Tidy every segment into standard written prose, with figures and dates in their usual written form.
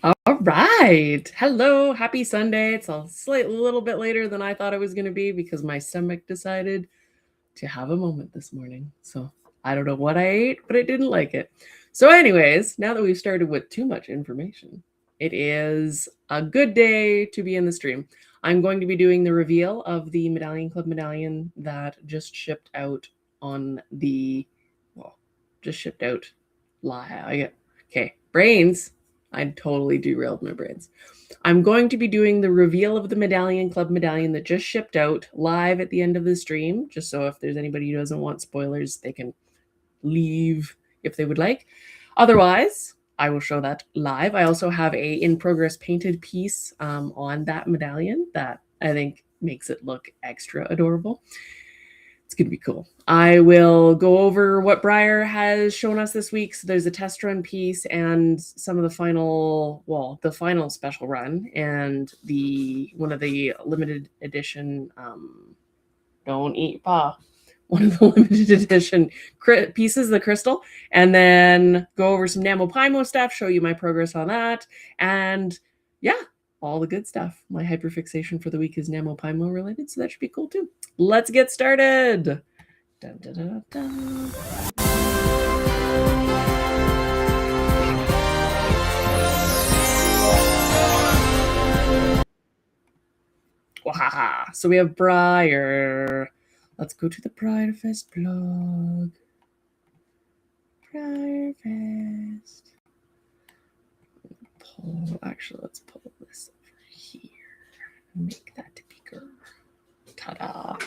All right. Hello. Happy Sunday. It's a little bit later than I thought it was going to be because my stomach decided to have a moment this morning. So I don't know what I ate, but I didn't like it. So anyways, now that we've started with too much information, it is a good day to be in the stream. I'm going to be doing the reveal of the Medallion Club medallion that just shipped out on the, just shipped out live. Okay, brains. I totally derailed my brains. I'm going to be doing the reveal of the Medallion Club medallion that just shipped out live at the end of the stream, just so if there's anybody who doesn't want spoilers, they can leave if they would like. Otherwise, I will show that live. I also have a in-progress painted piece on that medallion that I think makes it look extra adorable. It's going to be cool. I will go over what Briar has shown us this week. So there's a test run piece and some of the final special run and one of the limited edition, don't eat paw, one of the limited edition pieces, the crystal, and then go over some NaMoPaiMo stuff, show you my progress on that. And yeah, all the good stuff. My hyperfixation for the week is NaMoPaiMo related, so that should be cool too. Let's get started. Dun, dun, dun, dun. Wahaha. So we have Briar. Let's go to the BriarFest blog. BriarFest. Actually, let's pull this over here and make that bigger. Ta-da.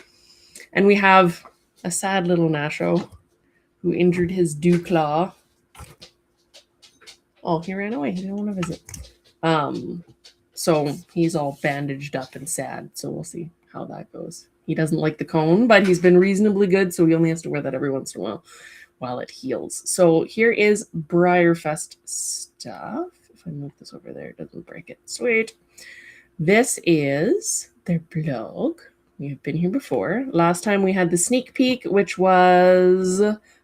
And we have a sad little Nasho who injured his dew claw. Oh, he ran away. He didn't want to visit. So he's all bandaged up and sad. So we'll see how that goes. He doesn't like the cone, but he's been reasonably good. So he only has to wear that every once in a while it heals. So here is BriarFest stuff. If I move this over there, it doesn't break it. Sweet. This is their blog. We've been here before. Last time we had the sneak peek, which was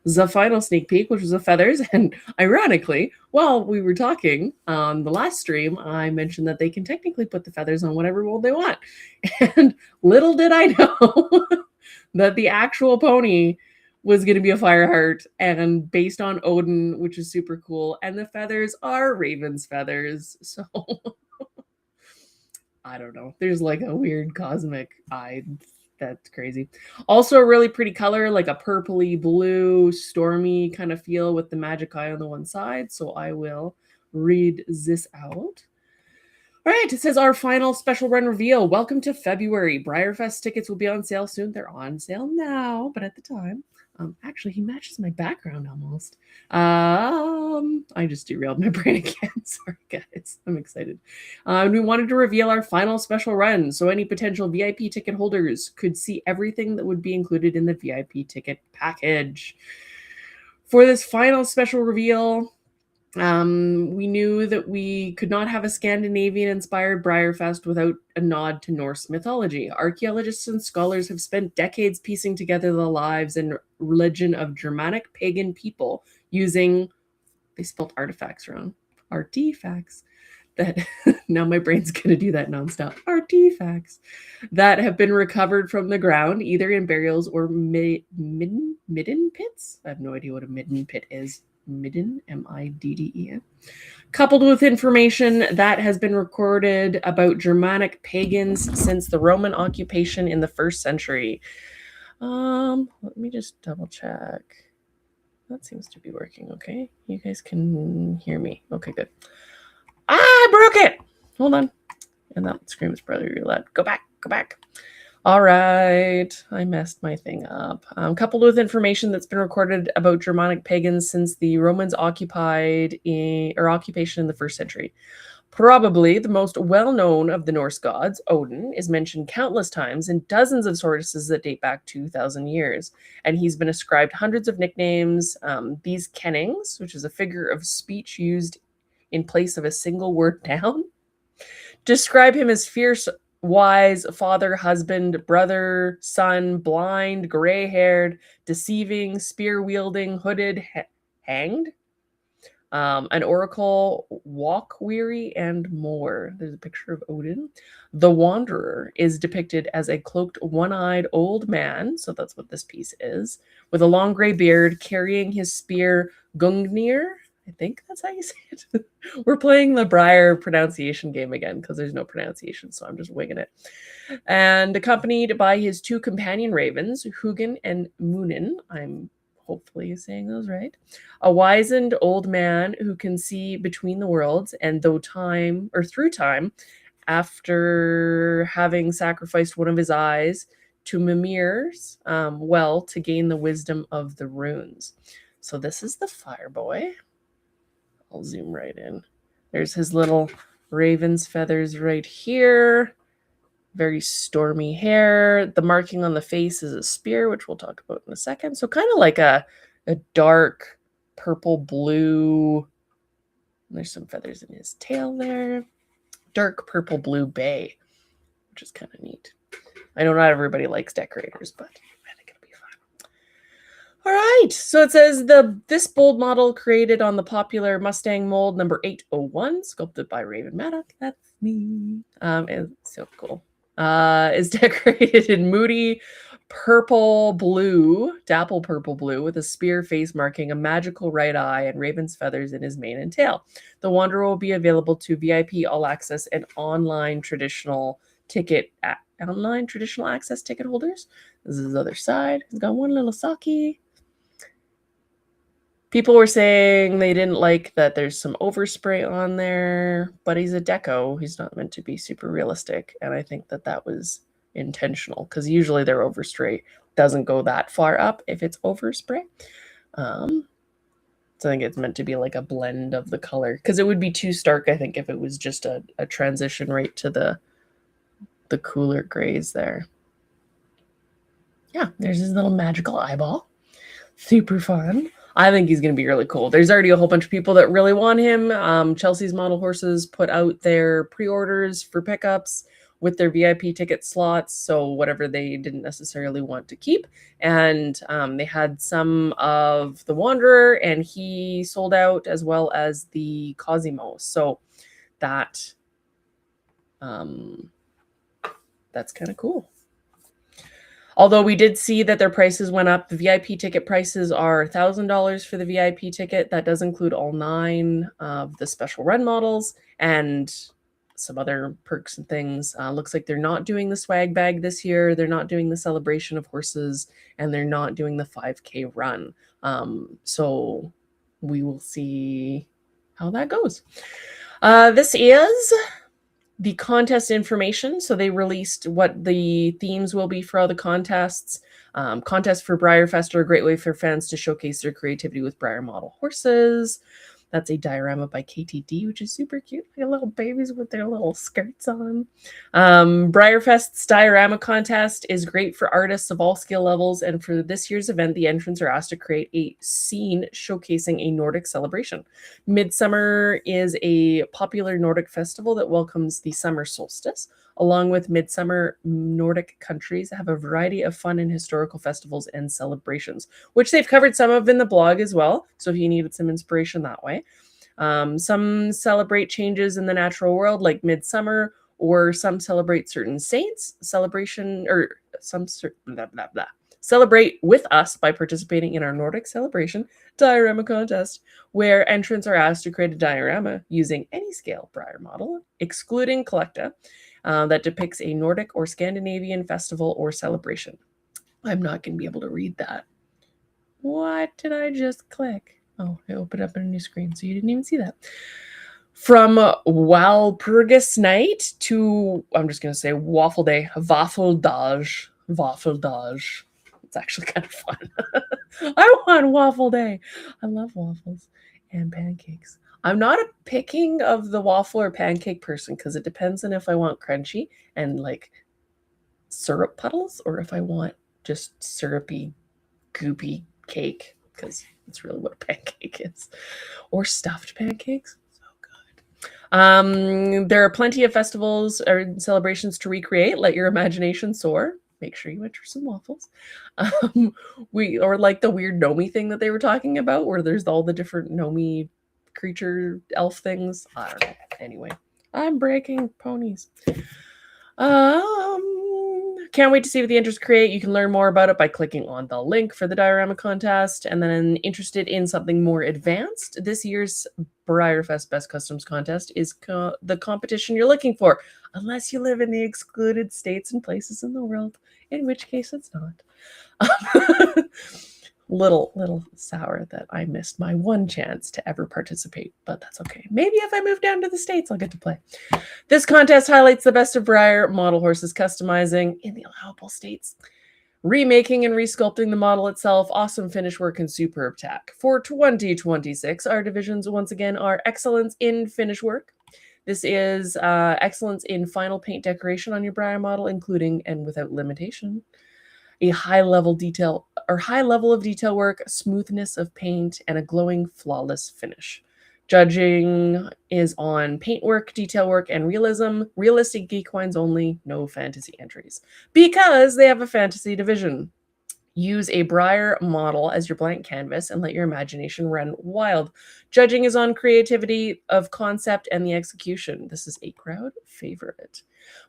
the final sneak peek, which was the feathers. And ironically, while we were talking on the last stream, I mentioned that they can technically put the feathers on whatever mold they want. And little did I know that the actual pony was going to be a Fireheart and based on Odin, which is super cool. And the feathers are Raven's feathers. So I don't know. There's like a weird cosmic eye. That's crazy. Also a really pretty color, like a purpley blue, stormy kind of feel with the magic eye on the one side. So I will read this out. All right, it says our final special run reveal. Welcome to February. BriarFest tickets will be on sale soon. They're on sale now, but at the time. Actually, he matches my background almost. I just derailed my brain again. Sorry, guys. I'm excited. We wanted to reveal our final special run, so any potential VIP ticket holders could see everything that would be included in the VIP ticket package. For this final special reveal, we knew that we could not have a Scandinavian-inspired BriarFest without a nod to Norse mythology. Archaeologists and scholars have spent decades piecing together the lives and religion of Germanic pagan people using, they spelled artifacts wrong, artifacts, that now my brain's going to do that nonstop. Artifacts that have been recovered from the ground, either in burials or midden pits. I have no idea what a midden pit is. Midden, M-I-D-D-E-N. Coupled with information that has been recorded about Germanic pagans since the Roman occupation in the 1st century. Let me just double check. That seems to be working okay. You guys can hear me. Okay, good. I broke it. Hold on. And that screams brother really loud. Go back. All right. I messed my thing up. Coupled with information that's been recorded about Germanic pagans since the Romans occupation in the 1st century. Probably the most well-known of the Norse gods, Odin, is mentioned countless times in dozens of sources that date back 2,000 years. And he's been ascribed hundreds of nicknames. These kennings, which is a figure of speech used in place of a single word noun, describe him as fierce, wise, father, husband, brother, son, blind, gray-haired, deceiving, spear-wielding, hooded, hanged, an oracle, walk-weary, and more. There's a picture of Odin. The Wanderer is depicted as a cloaked, one-eyed old man, so that's what this piece is, with a long gray beard, carrying his spear, Gungnir. I think that's how you say it. We're playing the Briar pronunciation game again because there's no pronunciation, so I'm just winging it. And accompanied by his 2 companion ravens, Hugin and Munin. I'm hopefully saying those right. A wizened old man who can see between the worlds, and through time, after having sacrificed one of his eyes to Mimir's well to gain the wisdom of the runes. So this is the fire boy. I'll zoom right in. There's his little raven's feathers right here. Very stormy hair. The marking on the face is a spear, which we'll talk about in a second. So kind of like a dark purple blue. There's some feathers in his tail there. Dark purple blue bay, which is kind of neat. I know not everybody likes decorators, but I think it'll be fun. All right, so it says this bold model created on the popular Mustang mold number 801, sculpted by Raven Maddock. That's me. It's so cool. Is decorated in moody purple blue, dapple purple blue, with a spear face marking a magical right eye and raven's feathers in his mane and tail. The Wanderer will be available to VIP all access and online traditional access ticket holders. This is his other side. He's got one little socky. People were saying they didn't like that there's some overspray on there, but he's a deco. He's not meant to be super realistic. And I think that was intentional because usually their overspray doesn't go that far up if it's overspray. So I think it's meant to be like a blend of the color because it would be too stark, I think, if it was just a transition right to the cooler grays there. Yeah, there's his little magical eyeball. Super fun. I think he's going to be really cool. There's already a whole bunch of people that really want him. Chelsea's Model Horses put out their pre-orders for pickups with their VIP ticket slots, so whatever they didn't necessarily want to keep. And they had some of the Wanderer, and he sold out, as well as the Cosimo. So that's kind of cool. Although we did see that their prices went up. The VIP ticket prices are $1,000 for the VIP ticket. That does include all 9 of the special run models and some other perks and things. Looks like they're not doing the swag bag this year. They're not doing the celebration of horses, and they're not doing the 5K run. So we will see how that goes. This is the contest information. So they released what the themes will be for all the contests. Contest for Briarfest are a great way for fans to showcase their creativity with Briar model horses. That's a diorama by KTD, which is super cute. Like little babies with their little skirts on. Briarfest's diorama contest is great for artists of all skill levels. And for this year's event, the entrants are asked to create a scene showcasing a Nordic celebration. Midsummer is a popular Nordic festival that welcomes the summer solstice. Along with midsummer, Nordic countries have a variety of fun and historical festivals and celebrations, which they've covered some of in the blog as well. So if you needed some inspiration that way. Some celebrate changes in the natural world, like midsummer, or some celebrate certain saints. Celebration, or some blah, blah, blah. Celebrate with us by participating in our Nordic celebration diorama contest, where entrants are asked to create a diorama using any scale Briar model, excluding Collecta, that depicts a Nordic or Scandinavian festival or celebration. I'm not going to be able to read that. What did I just click? Oh, I opened up a new screen, so you didn't even see that. From Walpurgis Night to, I'm just going to say Waffle Day, Waffeldage. Waffeldage. It's actually kind of fun. I want Waffle Day. I love waffles and pancakes. I'm not a picking of the waffle or pancake person because it depends on if I want crunchy and like syrup puddles or if I want just syrupy, goopy cake, because it's really what a pancake is. Or stuffed pancakes. So good. There are plenty of festivals or celebrations to recreate. Let your imagination soar. Make sure you enter some waffles. Or like the weird Nomi thing that they were talking about, where there's all the different Nomi creature elf things. I don't know. Anyway, I'm breaking ponies. Can't wait to see what the entries create. You can learn more about it by clicking on the link for the diorama contest. And then interested in something more advanced, this year's Briarfest Best Customs Contest is the competition you're looking for, unless you live in the excluded states and places in the world, in which case it's not. Little sour that I missed my one chance to ever participate, but that's okay. Maybe if I move down to the States, I'll get to play. This contest highlights the best of Briar model horses customizing in the allowable states, remaking and resculpting the model itself, awesome finish work, and superb tack. For 2026, our divisions once again are excellence in finish work. This is excellence in final paint decoration on your Briar model, including and without limitation. A high level of detail work, smoothness of paint, and a glowing, flawless finish. Judging is on paintwork, detail work, and realism. Realistic geek wines only, no fantasy entries. Because they have a fantasy division. Use a Briar model as your blank canvas and let your imagination run wild. Judging is on creativity of concept and the execution. This is a crowd favorite.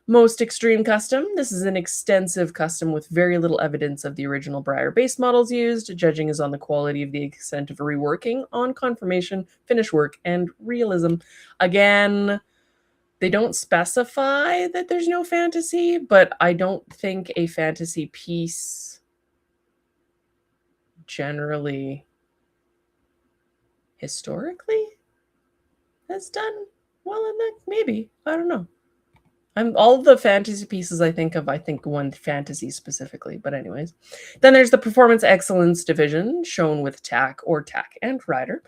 Most extreme custom. This is an extensive custom with very little evidence of the original Briar base models used. Judging is on the quality of the extent of reworking, on confirmation, finish work, and realism. Again, they don't specify that there's no fantasy, but I don't think a fantasy piece generally historically has done well in that. Maybe, I don't know. All the fantasy pieces I think one fantasy specifically, but anyways. Then there's the performance excellence division, shown with tack or tack and rider.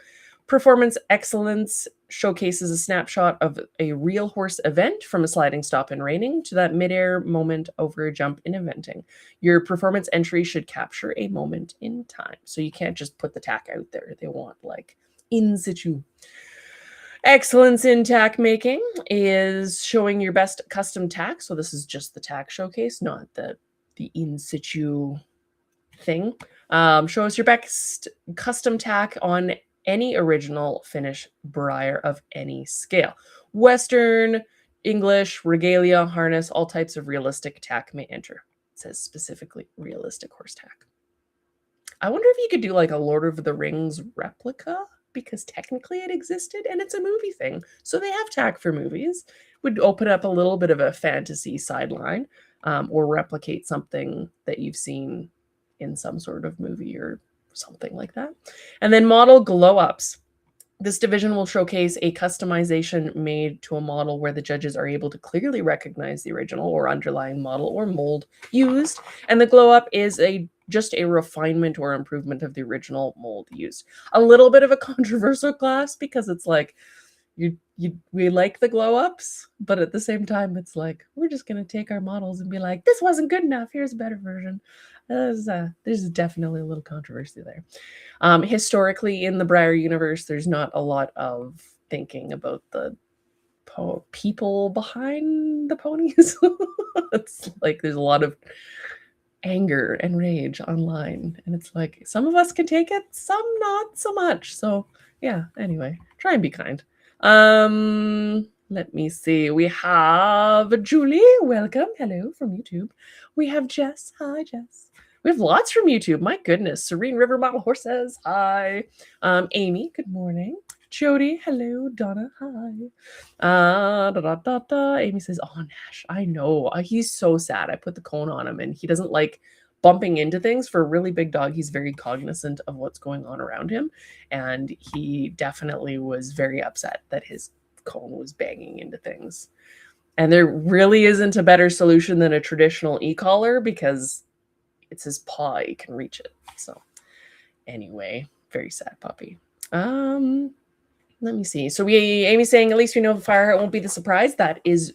Performance excellence showcases a snapshot of a real horse event, from a sliding stop in reining to that midair moment over a jump in eventing. Your performance entry should capture a moment in time. So you can't just put the tack out there. They want like in situ. Excellence in tack making is showing your best custom tack. So this is just the tack showcase, not the in situ thing. Show us your best custom tack on any original finish Briar of any scale. Western, English, regalia, harness, all types of realistic tack may enter. It says specifically realistic horse tack. I wonder if you could do like a Lord of the Rings replica, because technically it existed and it's a movie thing. So they have tack for movies. Would open up a little bit of a fantasy sideline, or replicate something that you've seen in some sort of movie or something like that. And then model glow-ups. This division will showcase a customization made to a model where the judges are able to clearly recognize the original or underlying model or mold used. And the glow-up is just a refinement or improvement of the original mold used. A little bit of a controversial class, because it's like, we like the glow-ups, but at the same time, it's like, we're just going to take our models and be like, this wasn't good enough. Here's a better version. There's definitely a little controversy there. Historically, in the Briar universe, there's not a lot of thinking about the people behind the ponies. It's like there's a lot of anger and rage online. And it's like, some of us can take it, some not so much. So yeah, anyway, try and be kind. Let me see. We have Julie. Welcome. Hello from YouTube. We have Jess. Hi, Jess. We have lots from YouTube. My goodness. Serene River Model Horses. Hi. Amy. Good morning. Jody. Hello. Donna. Hi. Amy says, "Oh, Nash. I know. He's so sad. I put the cone on him, and he doesn't like bumping into things. For a really big dog, he's very cognizant of what's going on around him, and he definitely was very upset that his cone was banging into things. And there really isn't a better solution than a traditional e-collar because it's his paw, he can reach it. So anyway, very sad puppy. Let me see. So Amy's saying, at least we know the Fireheart won't be the surprise. That is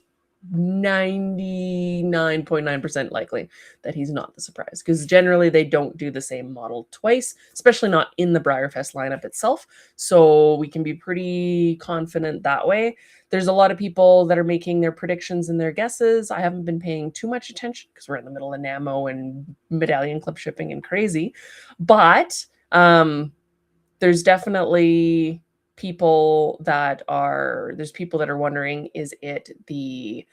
99.9% likely that he's not the surprise, because generally they don't do the same model twice, especially not in the Briarfest lineup itself. So we can be pretty confident that way. There's a lot of people that are making their predictions and their guesses. I haven't been paying too much attention because we're in the middle of NaMo and medallion clip shipping and crazy. But there's definitely people that are wondering, is it the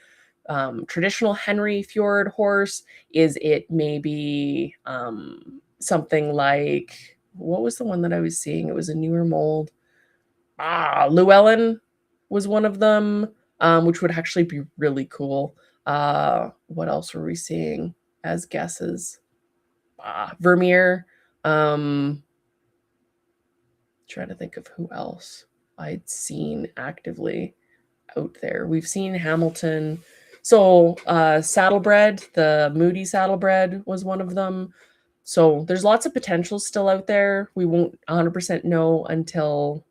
traditional Henry Fjord horse? Is it maybe something like, what was the one that I was seeing? It was a newer mold. Llewellyn was one of them, which would actually be really cool. What else were we seeing as guesses? Vermeer. Trying to think of who else I'd seen actively out there. We've seen Hamilton. So Saddlebred, the Moody Saddlebred was one of them. So there's lots of potential still out there. We won't 100% know until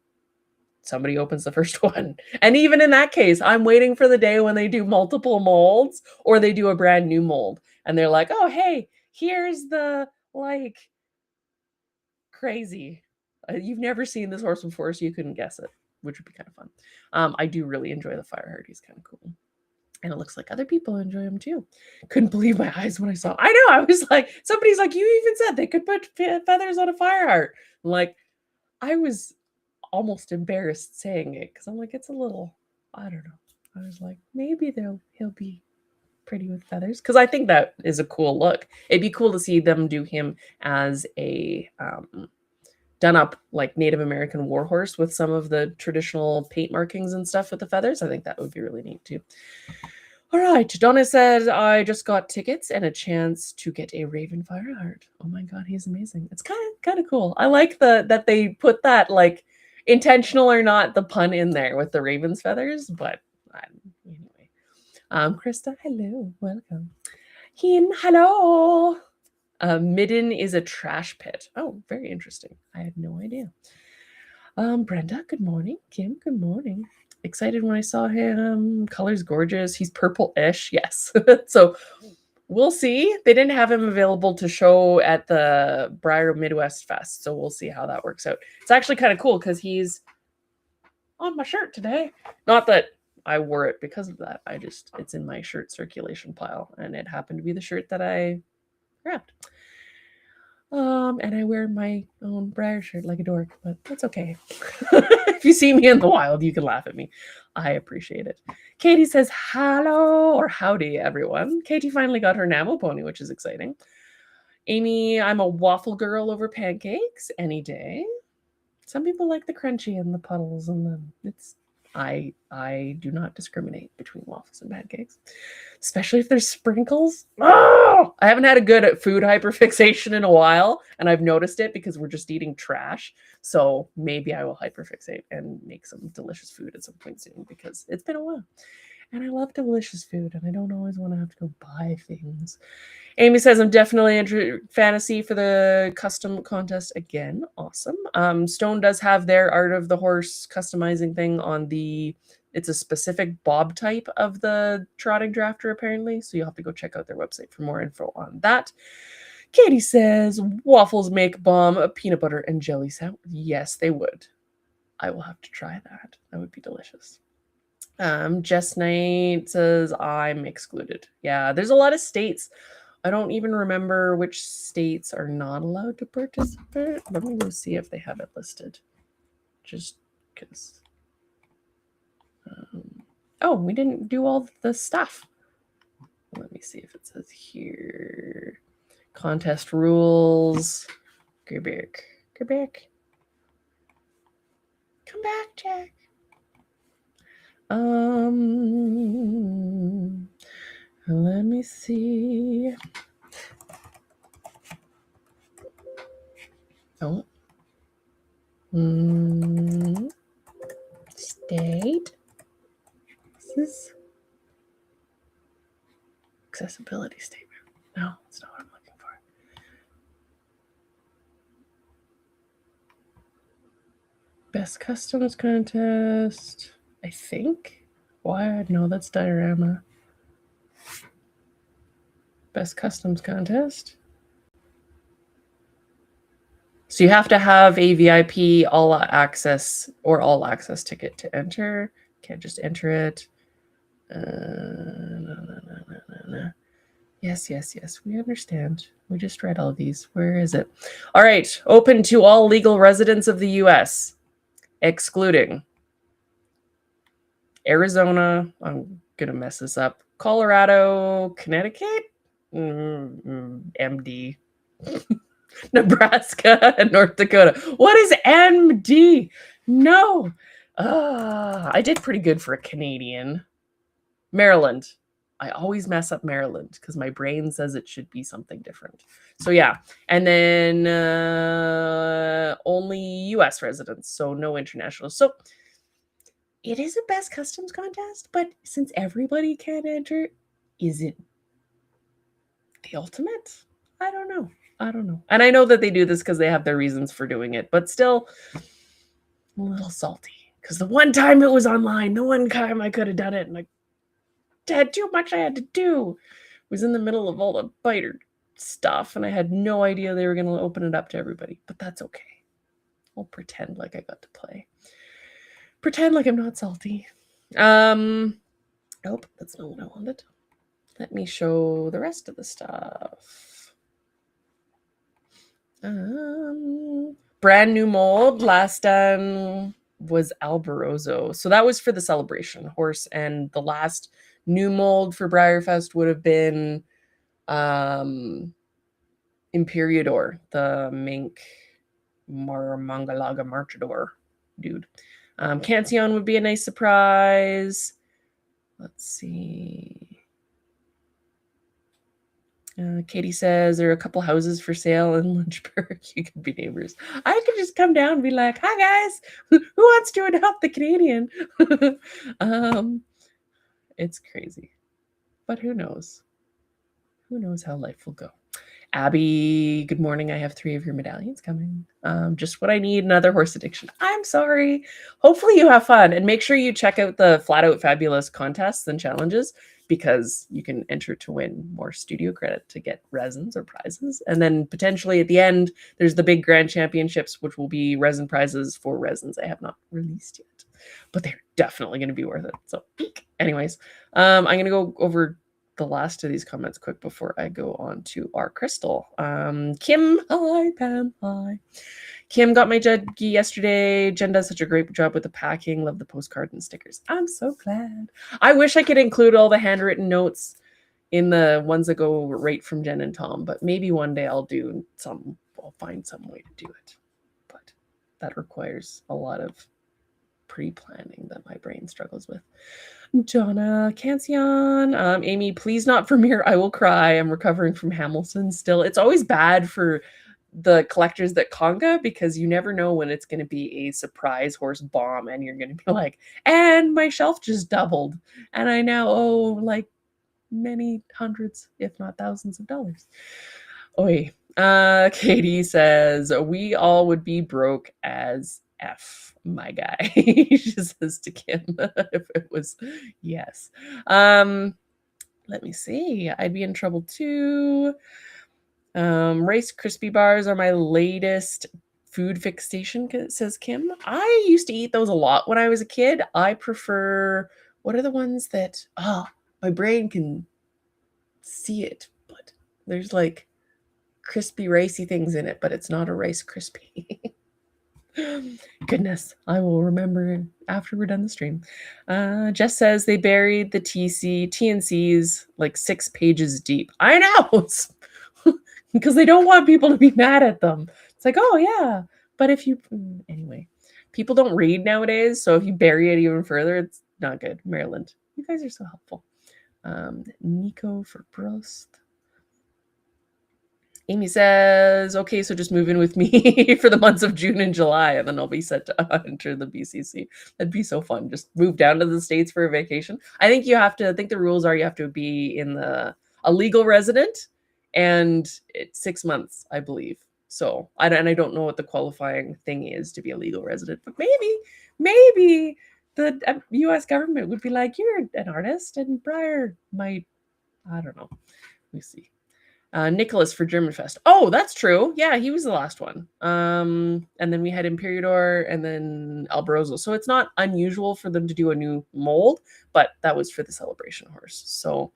somebody opens the first one. And even in that case, I'm waiting for the day when they do multiple molds or they do a brand new mold. And they're like, oh, hey, here's the like crazy. You've never seen this horse before, so you couldn't guess it, which would be kind of fun. I do really enjoy the Fireheart. He's kind of cool. And it looks like other people enjoy him too. Couldn't believe my eyes when I saw. I know. I was like, somebody's like, you even said they could put feathers on a Fireheart. Like, I was almost embarrassed saying it because I'm like, it's a little, I don't know. I was like, maybe he'll be pretty with feathers, because I think that is a cool look. It'd be cool to see them do him as a done up like Native American warhorse with some of the traditional paint markings and stuff with the feathers. I think that would be really neat too. All right, Donna says, I just got tickets and a chance to get a Raven Fireheart. Oh my God, he's amazing. It's kind of cool. I like that they put that, like, intentional or not, the pun in there with the raven's feathers. But anyway, Krista, hello, welcome. Heen, hello. Midden is a trash pit. Oh, very interesting. I had no idea. Brenda, good morning. Kim, good morning. Excited when I saw him. Color's gorgeous. He's purple-ish. Yes. So we'll see. They didn't have him available to show at the Briar Midwest Fest, so we'll see how that works out. It's actually kind of cool because he's on my shirt today. Not that I wore it because of that. It's in my shirt circulation pile, and it happened to be the shirt that I grabbed. And I wear my own Briar shirt like a dork, but that's okay. If you see me in the wild, you can laugh at me. I appreciate it. Katie says, hello or howdy, everyone. Katie finally got her NaMo pony, which is exciting. Amy, I'm a waffle girl over pancakes any day. Some people like the crunchy and the puddles and I do not discriminate between waffles and pancakes, especially if there's sprinkles. Oh, I haven't had a good food hyperfixation in a while, and I've noticed it because we're just eating trash. So maybe I will hyperfixate and make some delicious food at some point soon, because it's been a while. And I love delicious food, and I don't always want to have to go buy things. Amy says, I'm definitely into fantasy for the custom contest again. Awesome. Stone does have their Art of the Horse customizing thing on it's a specific bob type of the trotting drafter, apparently. So you'll have to go check out their website for more info on that. Katie says, waffles make bomb peanut butter and jelly sandwich. Yes, they would. I will have to try that. That would be delicious. Jess Knight says, I'm excluded. Yeah, there's a lot of states I don't even remember which states are not allowed to participate. Let me go see if they have it listed. Just because. Oh, we didn't do all the stuff. Let me see if it says here. Contest rules. Quebec. Quebec. Come back, Jack. Let me see. Oh. State. This is accessibility statement. No, that's not what I'm looking for. Best customs contest, I think. Why? No, that's diorama. Best customs contest. So you have to have a VIP all access or all access ticket to enter. Can't just enter it. No. Yes. We understand. We just read all these. Where is it? All right. Open to all legal residents of the U.S., excluding Arizona. I'm going to mess this up. Colorado, Connecticut, MD. Nebraska and North Dakota. What is MD? No. I did pretty good for a Canadian. Maryland. I always mess up Maryland because my brain says it should be something different. So yeah. And then only US residents, so no international. So it is a best customs contest, but since everybody can enter, is it the ultimate? I don't know. And I know that they do this because they have their reasons for doing it, but still a little salty. Because the one time it was online, the one time I could have done it, and I had too much I had to do. I was in the middle of all the biter stuff, and I had no idea they were going to open it up to everybody. But that's okay. I'll pretend like I got to play. Pretend like I'm not salty. Nope, that's not what I wanted. Let me show the rest of the stuff. Brand new mold. Last done was Alborozo. So that was for the celebration horse. And the last new mold for Breyerfest would have been Imperiador, the mink Mangalaga Marchador dude. Cancion would be a nice surprise. Let's see. Katie says there are a couple houses for sale in Lynchburg. You could be neighbors. I could just come down and be like, "Hi guys, who wants to adopt the Canadian?" It's crazy, but who knows? Who knows how life will go? Abby, good morning. I have 3 of your medallions coming. Just what I need, another horse addiction. I'm sorry. Hopefully you have fun, and make sure you check out the Flat Out Fabulous contests and challenges, because you can enter to win more studio credit to get resins or prizes. And then potentially at the end, there's the big grand championships, which will be resin prizes for resins I have not released yet, but they're definitely going to be worth it. So anyways, I'm going to go over the last of these comments quick before I go on to our crystal. Kim, hi, Pam, hi. Kim got my juggy yesterday. Jen does such a great job with the packing. Love the postcard and stickers. I'm so glad. I wish I could include all the handwritten notes in the ones that go right from Jen and Tom, but maybe one day I'll find some way to do it. But that requires a lot of pre-planning that my brain struggles with. Donna Cancion, Amy, please not from here. I will cry. I'm recovering from Hamilton still. It's always bad for the collectors that conga, because you never know when it's going to be a surprise horse bomb and you're going to be like, and my shelf just doubled and I now owe like many hundreds, if not thousands of dollars. Oi. Katie says, we all would be broke as F, my guy. She says to Kim, if it was, yes. Let me see. I'd be in trouble too. Rice Krispie bars are my latest food fixation, says Kim. I used to eat those a lot when I was a kid. I prefer, what are the ones that, my brain can see it, but There's like crispy, ricey things in it, but it's not a Rice Krispie. Goodness, I will remember after we're done the stream. Jess says they buried the TNCs like 6 pages deep. I know, because they don't want people to be mad at them. It's like, oh yeah, but if you anyway, people don't read nowadays, so if you bury it even further, it's not good. Maryland, you guys are so helpful. Nico for Brust. Amy says, okay, so just move in with me for the months of June and July, and then I'll be set to enter the BCC. That'd be so fun. Just move down to the States for a vacation. I think the rules are you have to be a legal resident, and it's 6 months, I believe. So, I don't know what the qualifying thing is to be a legal resident, but maybe the U.S. government would be like, you're an artist, and Briar might, I don't know. Let me see. Nicholas for Germanfest. Oh, that's true. Yeah, he was the last one. And then we had Imperiador and then Alborozo. So it's not unusual for them to do a new mold, but that was for the celebration horse. So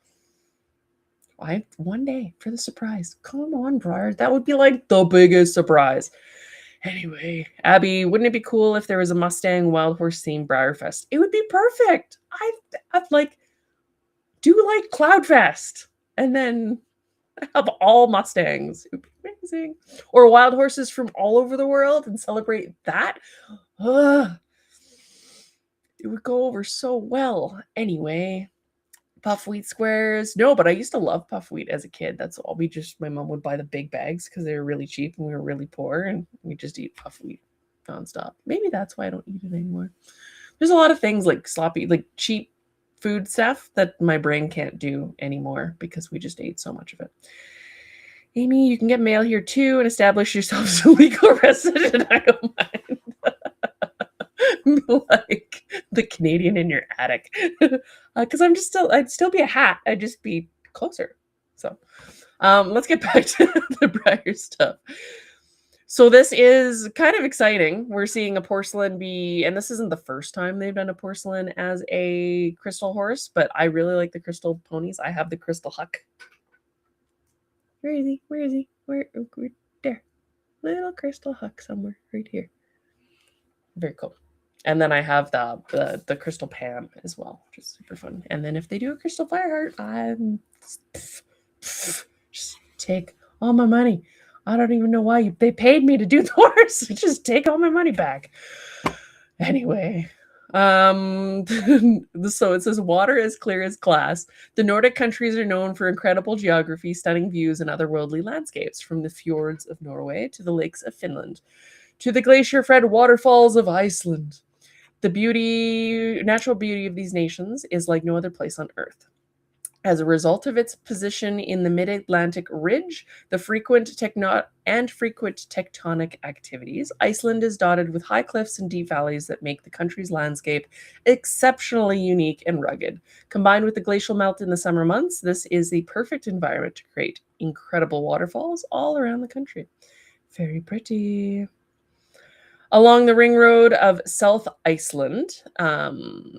one day for the surprise. Come on, Briar. That would be like the biggest surprise. Anyway, Abby, wouldn't it be cool if there was a Mustang Wild Horse themed Briarfest? It would be perfect. I'd like do like Cloudfest and then have all Mustangs. It would be amazing. Or wild horses from all over the world and celebrate that. It would go over so well. Anyway, puff wheat squares. No, but I used to love puff wheat as a kid. That's all. My mom would buy the big bags because they were really cheap and we were really poor, and we just eat puff wheat nonstop. Maybe that's why I don't eat it anymore. There's a lot of things like sloppy, like cheap food stuff that my brain can't do anymore because we just ate so much of it. Amy, you can get mail here too and establish yourself as a legal resident. I don't mind. Like the Canadian in your attic. Because I'd still be a hat. I'd just be closer. So let's get back to the Briar stuff. So this is kind of exciting. We're seeing a porcelain and this isn't the first time they've done a porcelain as a crystal horse, but I really like the crystal ponies. I have the crystal huck. Where is he? Where is he? Where there. Little crystal huck somewhere right here. Very cool. And then I have the crystal Pam as well, which is super fun. And then if they do a crystal Fireheart, I'm just take all my money. I don't even know why they paid me to do the horse. Just take all my money back. Anyway, so it says water as clear as glass. The Nordic countries are known for incredible geography, stunning views, and otherworldly landscapes, from the fjords of Norway to the lakes of Finland, to the glacier-fed waterfalls of Iceland. The natural beauty of these nations is like no other place on Earth. As a result of its position in the mid-Atlantic ridge, the frequent tectonic activities, Iceland is dotted with high cliffs and deep valleys that make the country's landscape exceptionally unique and rugged. Combined with the glacial melt in the summer months, this is the perfect environment to create incredible waterfalls all around the country. Very pretty. Along the ring road of South Iceland,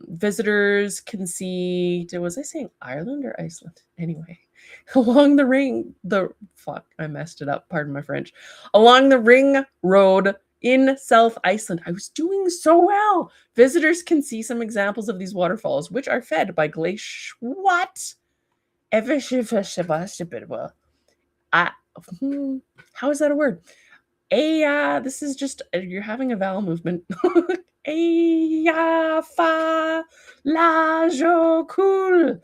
visitors can see, was I saying Ireland or Iceland? Anyway, along I messed it up, pardon my French. Along the ring road in South Iceland, I was doing so well. Visitors can see some examples of these waterfalls, which are fed by glacier. What? How is that a word? This is just, you're having a vowel movement. Fa, la, jo, cool.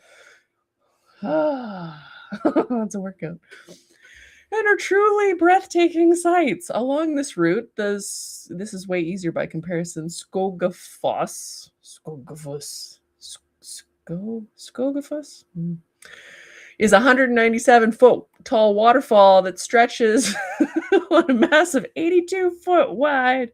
That's a workout. And are truly breathtaking sights. Along this route, this is way easier by comparison. Skogafoss is a 197-foot tall waterfall that stretches on a massive 82-foot wide.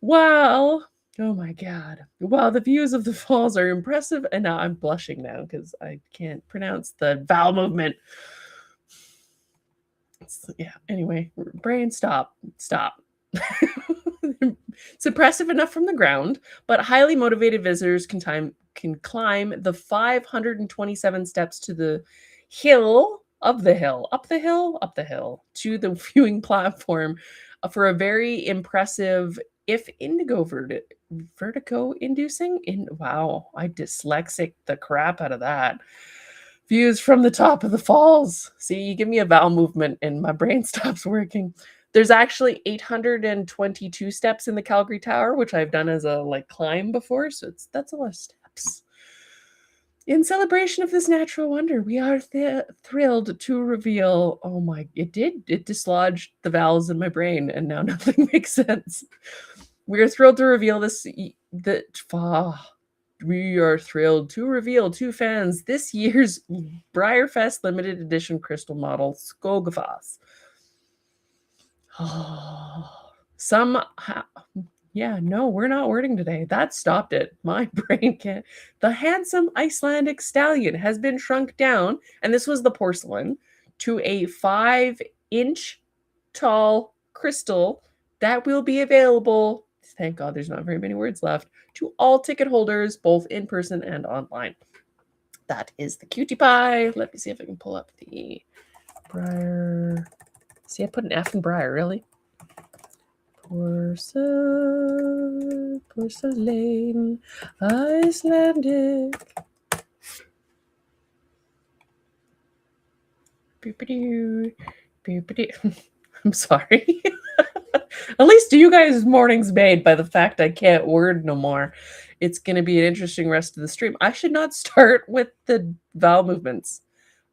Oh my God. Wow, the views of the falls are impressive. And now I'm blushing now because I can't pronounce the vowel movement. Anyway, brain, stop. It's impressive enough from the ground, but highly motivated visitors can climb the 527 steps to the hill up the hill to the viewing platform for a very impressive, if indigo vertigo inducing wow, I dyslexic the crap out of that. Views from the top of the falls. See, you give me a vowel movement and my brain stops working. There's actually 822 steps in the Calgary Tower, which I've done as a climb before, so that's a lot of steps. In celebration of this natural wonder, we are thrilled to reveal. Oh my! It dislodged the vowels in my brain, and now nothing makes sense. We are thrilled to reveal this. We are thrilled to reveal to fans this year's Breyerfest limited edition crystal model Skogafas. Yeah, no, we're not wording today. That stopped it. My brain can't. The handsome Icelandic stallion has been shrunk down, and this was the porcelain, to a 5-inch tall crystal that will be available. Thank God there's not very many words left. To all ticket holders, both in person and online. That is the cutie pie. Let me see if I can pull up the Breyer. See, I put an F in Breyer, really? Porcelain, Icelandic. I'm sorry. At least you guys' morning's made by the fact I can't word no more. It's going to be an interesting rest of the stream. I should not start with the vowel movements.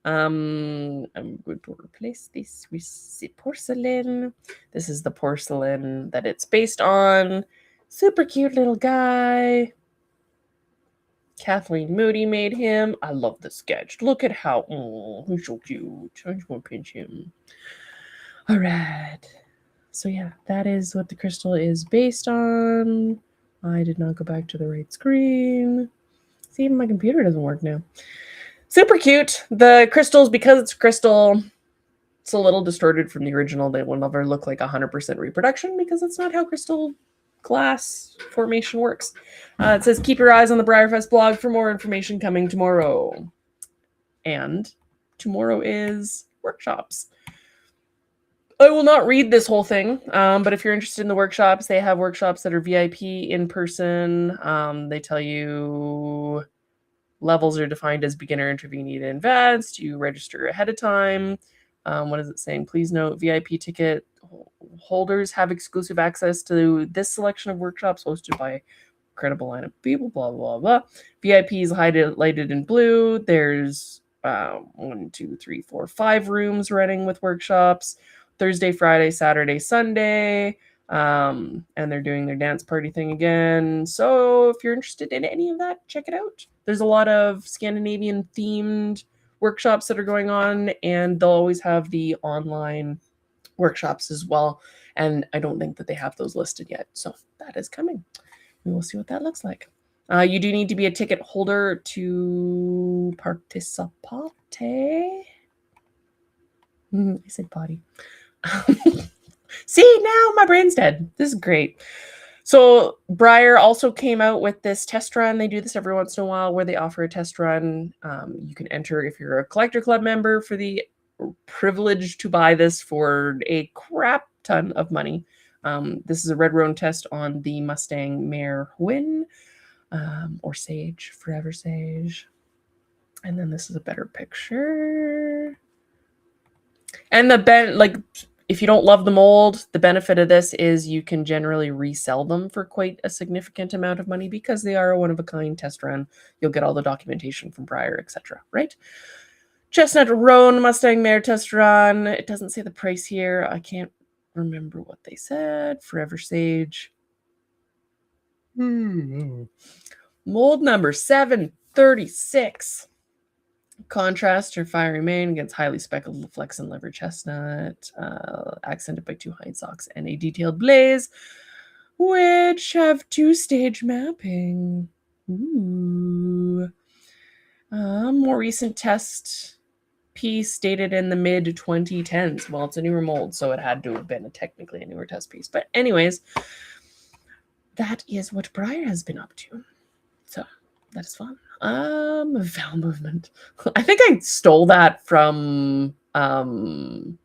I'm going to replace this with porcelain. This is the porcelain that it's based on. Super cute little guy. Kathleen Moody made him. I love the sketch. Look at how, he's so cute. I just want to pinch him. All right. So yeah, that is what the crystal is based on. I did not go back to the right screen. See, even my computer doesn't work now. Super cute. The crystals, because it's crystal, it's a little distorted from the original. They will never look like 100% reproduction because that's not how crystal glass formation works. It says, keep your eyes on the Breyerfest blog for more information coming tomorrow. And tomorrow is workshops. I will not read this whole thing, but if you're interested in the workshops, they have workshops that are VIP in person. They tell you levels are defined as beginner, intermediate, and advanced. You register ahead of time. What is it saying? Please note, VIP ticket holders have exclusive access to this selection of workshops hosted by a credible line of people, blah, blah, blah. VIP is highlighted in blue. There's 1, 2, 3, 4, 5 rooms running with workshops. Thursday, Friday, Saturday, Sunday. And they're doing their dance party thing again. So if you're interested in any of that, check it out. There's a lot of Scandinavian themed workshops that are going on, and they'll always have the online workshops as well. And I don't think that they have those listed yet. So that is coming. We will see what that looks like. You do need to be a ticket holder to participate. I said potty. See, now my brain's dead. This is great. So Breyer also came out with this test run. They do this every once in a while where they offer a test run. You can enter if you're a Collector Club member for the privilege to buy this for a crap ton of money. This is a red roan test on the Mustang Mare Win, or Sage, Forever Sage. And then this is a better picture. And if you don't love the mold, the benefit of this is you can generally resell them for quite a significant amount of money because they are a one-of-a-kind test run. You'll get all the documentation from Breyer, etc. Right? Chestnut Roan Mustang Mare test run. It doesn't say the price here. I can't remember what they said. Forever Sage. Mold number 736. Contrast or fiery mane against highly speckled flex and liver chestnut, accented by 2 hind socks and a detailed blaze, which have 2-stage mapping. Ooh. More recent test piece dated in the mid-2010s. Well, it's a newer mold, so it had to have been technically a newer test piece. But anyways, that is what Breyer has been up to. So that is fun. Vowel movement. I think I stole that from Robin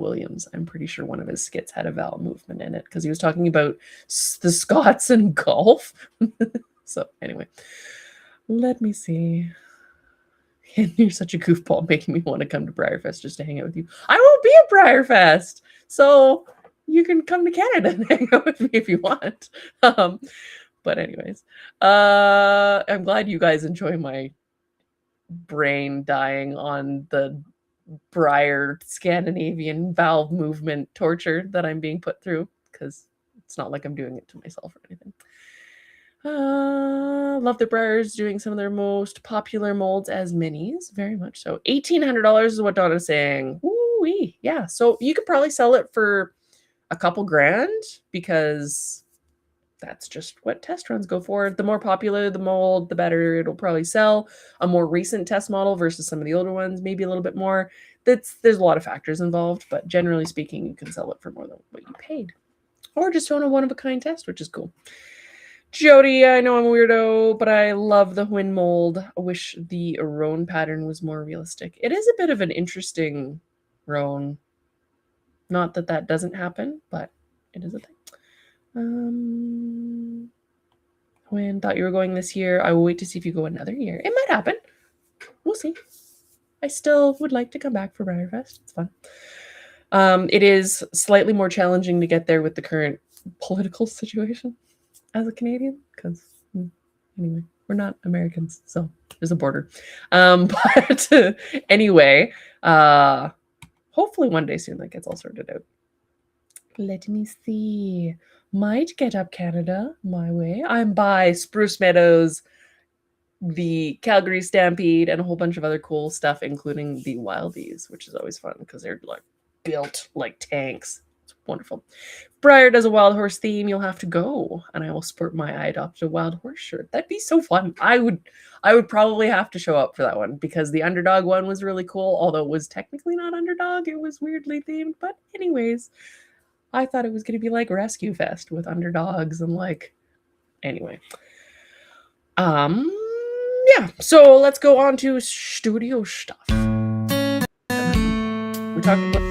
Williams, I'm pretty sure one of his skits had a vowel movement in it because he was talking about the Scots and golf. So anyway, let me see. And you're such a goofball, making me want to come to Briarfest just to hang out with you. I won't be at Briarfest, so you can come to Canada and hang out with me if you want. But anyways, I'm glad you guys enjoy my brain dying on the Briar Scandinavian valve movement torture that I'm being put through, because it's not like I'm doing it to myself or anything. Love that Briar's doing some of their most popular molds as minis. Very much so. $1,800 is what Donna's saying. Woo-wee. Yeah, so you could probably sell it for a couple grand because that's just what test runs go for. The more popular the mold, the better it'll probably sell. A more recent test model versus some of the older ones, maybe a little bit more. There's a lot of factors involved, but generally speaking, you can sell it for more than what you paid. Or just own a one-of-a-kind test, which is cool. Jody, I know I'm a weirdo, but I love the Hwin mold. I wish the roan pattern was more realistic. It is a bit of an interesting roan. Not that that doesn't happen, but it is a thing. Hwin, thought you were going this year. I will wait to see if you go another year. It might happen. We'll see. I still would like to come back for Briarfest. It's fun. It is slightly more challenging to get there with the current political situation as a Canadian, because anyway, we're not Americans, so there's a border. But anyway, hopefully one day soon that gets all sorted out. Let me see. Might get up Canada my way. I'm by Spruce Meadows, the Calgary Stampede, and a whole bunch of other cool stuff, including the Wildies, which is always fun because they're like built like tanks. It's wonderful. Briar does a wild horse theme. You'll have to go, and I will sport my I adopted a wild horse shirt. That'd be so fun. I would probably have to show up for that one because the underdog one was really cool, although it was technically not underdog. It was weirdly themed, but anyways, I thought it was going to be like Rescue Fest with underdogs and like, anyway. Yeah, so let's go on to studio stuff. We're talking about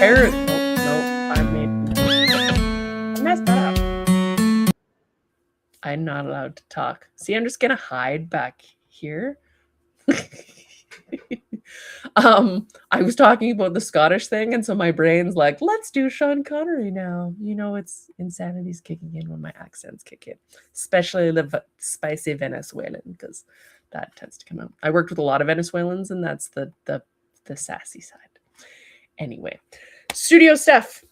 parents. No, I messed that up. I'm not allowed to talk. See, I'm just gonna hide back here. I was talking about the Scottish thing, and so my brain's like, let's do Sean Connery now. You know, it's insanity's kicking in when my accents kick in, especially the spicy Venezuelan, because that tends to come out. I worked with a lot of Venezuelans, and that's the sassy side. Anyway, studio stuff.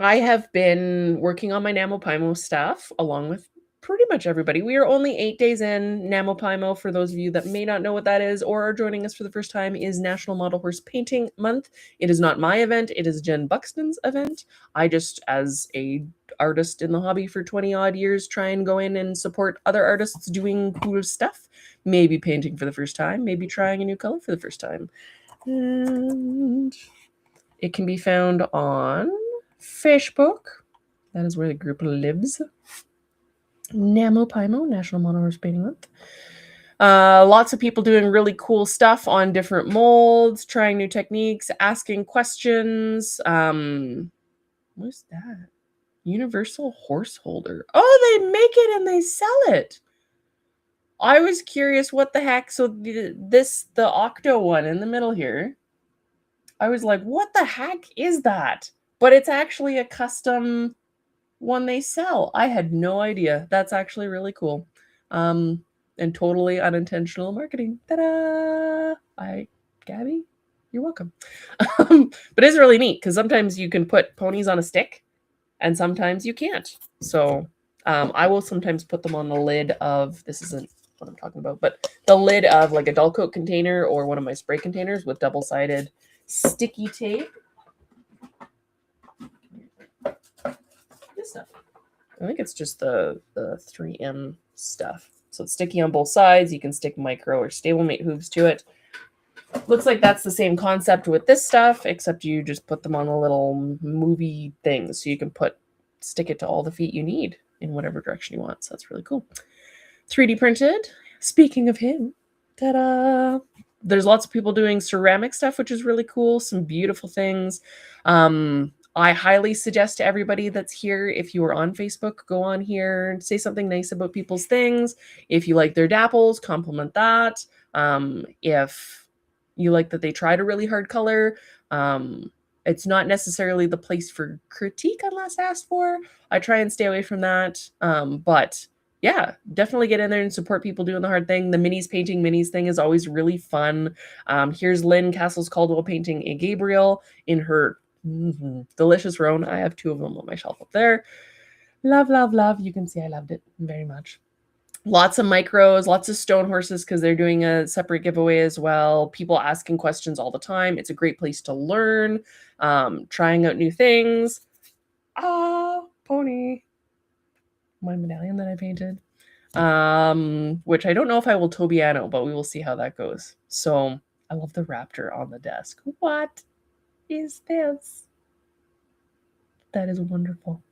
I have been working on my NaMoPaiMo stuff along with pretty much everybody. We are only 8 days in. NaMoPaiMo, for those of you that may not know what that is or are joining us for the first time, is National Model Horse Painting Month. It is not my event. It is Jen Buxton's event. I just, as a artist in the hobby for 20 odd years, try and go in and support other artists doing cool stuff. Maybe painting for the first time, maybe trying a new color for the first time. And it can be found on Facebook. That is where the group lives. NaMoPaiMo, National Model Horse Painting Month. Lots of people doing really cool stuff on different molds, trying new techniques, asking questions. What's that? Universal horse holder. Oh, they make it and they sell it. I was curious what the heck. So the Octo one in the middle here, I was like, what the heck is that? But it's actually a custom one they sell. I had no idea. That's actually really cool. And totally unintentional marketing. Ta-da! Gabby, you're welcome. But it's really neat because sometimes you can put ponies on a stick and sometimes you can't. So I will sometimes put them on the lid of, this isn't what I'm talking about, but the lid of like a dull coat container or one of my spray containers with double-sided sticky tape. This stuff. I think it's just the 3M stuff. So it's sticky on both sides. You can stick micro or stablemate hooves to it. Looks like that's the same concept with this stuff, except you just put them on a little movie thing. So you can stick it to all the feet you need in whatever direction you want. So that's really cool. 3D printed. Speaking of him, ta-da! There's lots of people doing ceramic stuff, which is really cool. Some beautiful things. I highly suggest to everybody that's here, if you are on Facebook, go on here, say something nice about people's things. If you like their dapples, compliment that. If you like that they tried a really hard color, it's not necessarily the place for critique unless asked for. I try and stay away from that. But yeah, definitely get in there and support people doing the hard thing. The minis painting minis thing is always really fun. Here's Lynn Castles Caldwell painting a Gabriel in her delicious roan. I have 2 of them on my shelf up there. Love, love, love. You can see I loved it very much. Lots of micros, lots of stone horses because they're doing a separate giveaway as well. People asking questions all the time. It's a great place to learn, trying out new things. Ah, pony. My medallion that I painted. Which I don't know if I will Tobiano, but we will see how that goes. So I love the raptor on the desk. What is this? That is wonderful.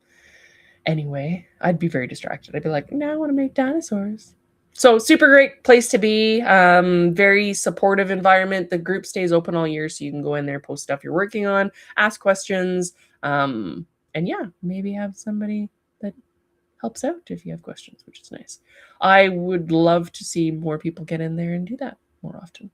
Anyway, I'd be very distracted. I'd be like, now I want to make dinosaurs. So super great place to be. Very supportive environment. The group stays open all year, so you can go in there, post stuff you're working on, ask questions, and yeah, maybe have somebody that helps out if you have questions, which is nice. I would love to see more people get in there and do that more often.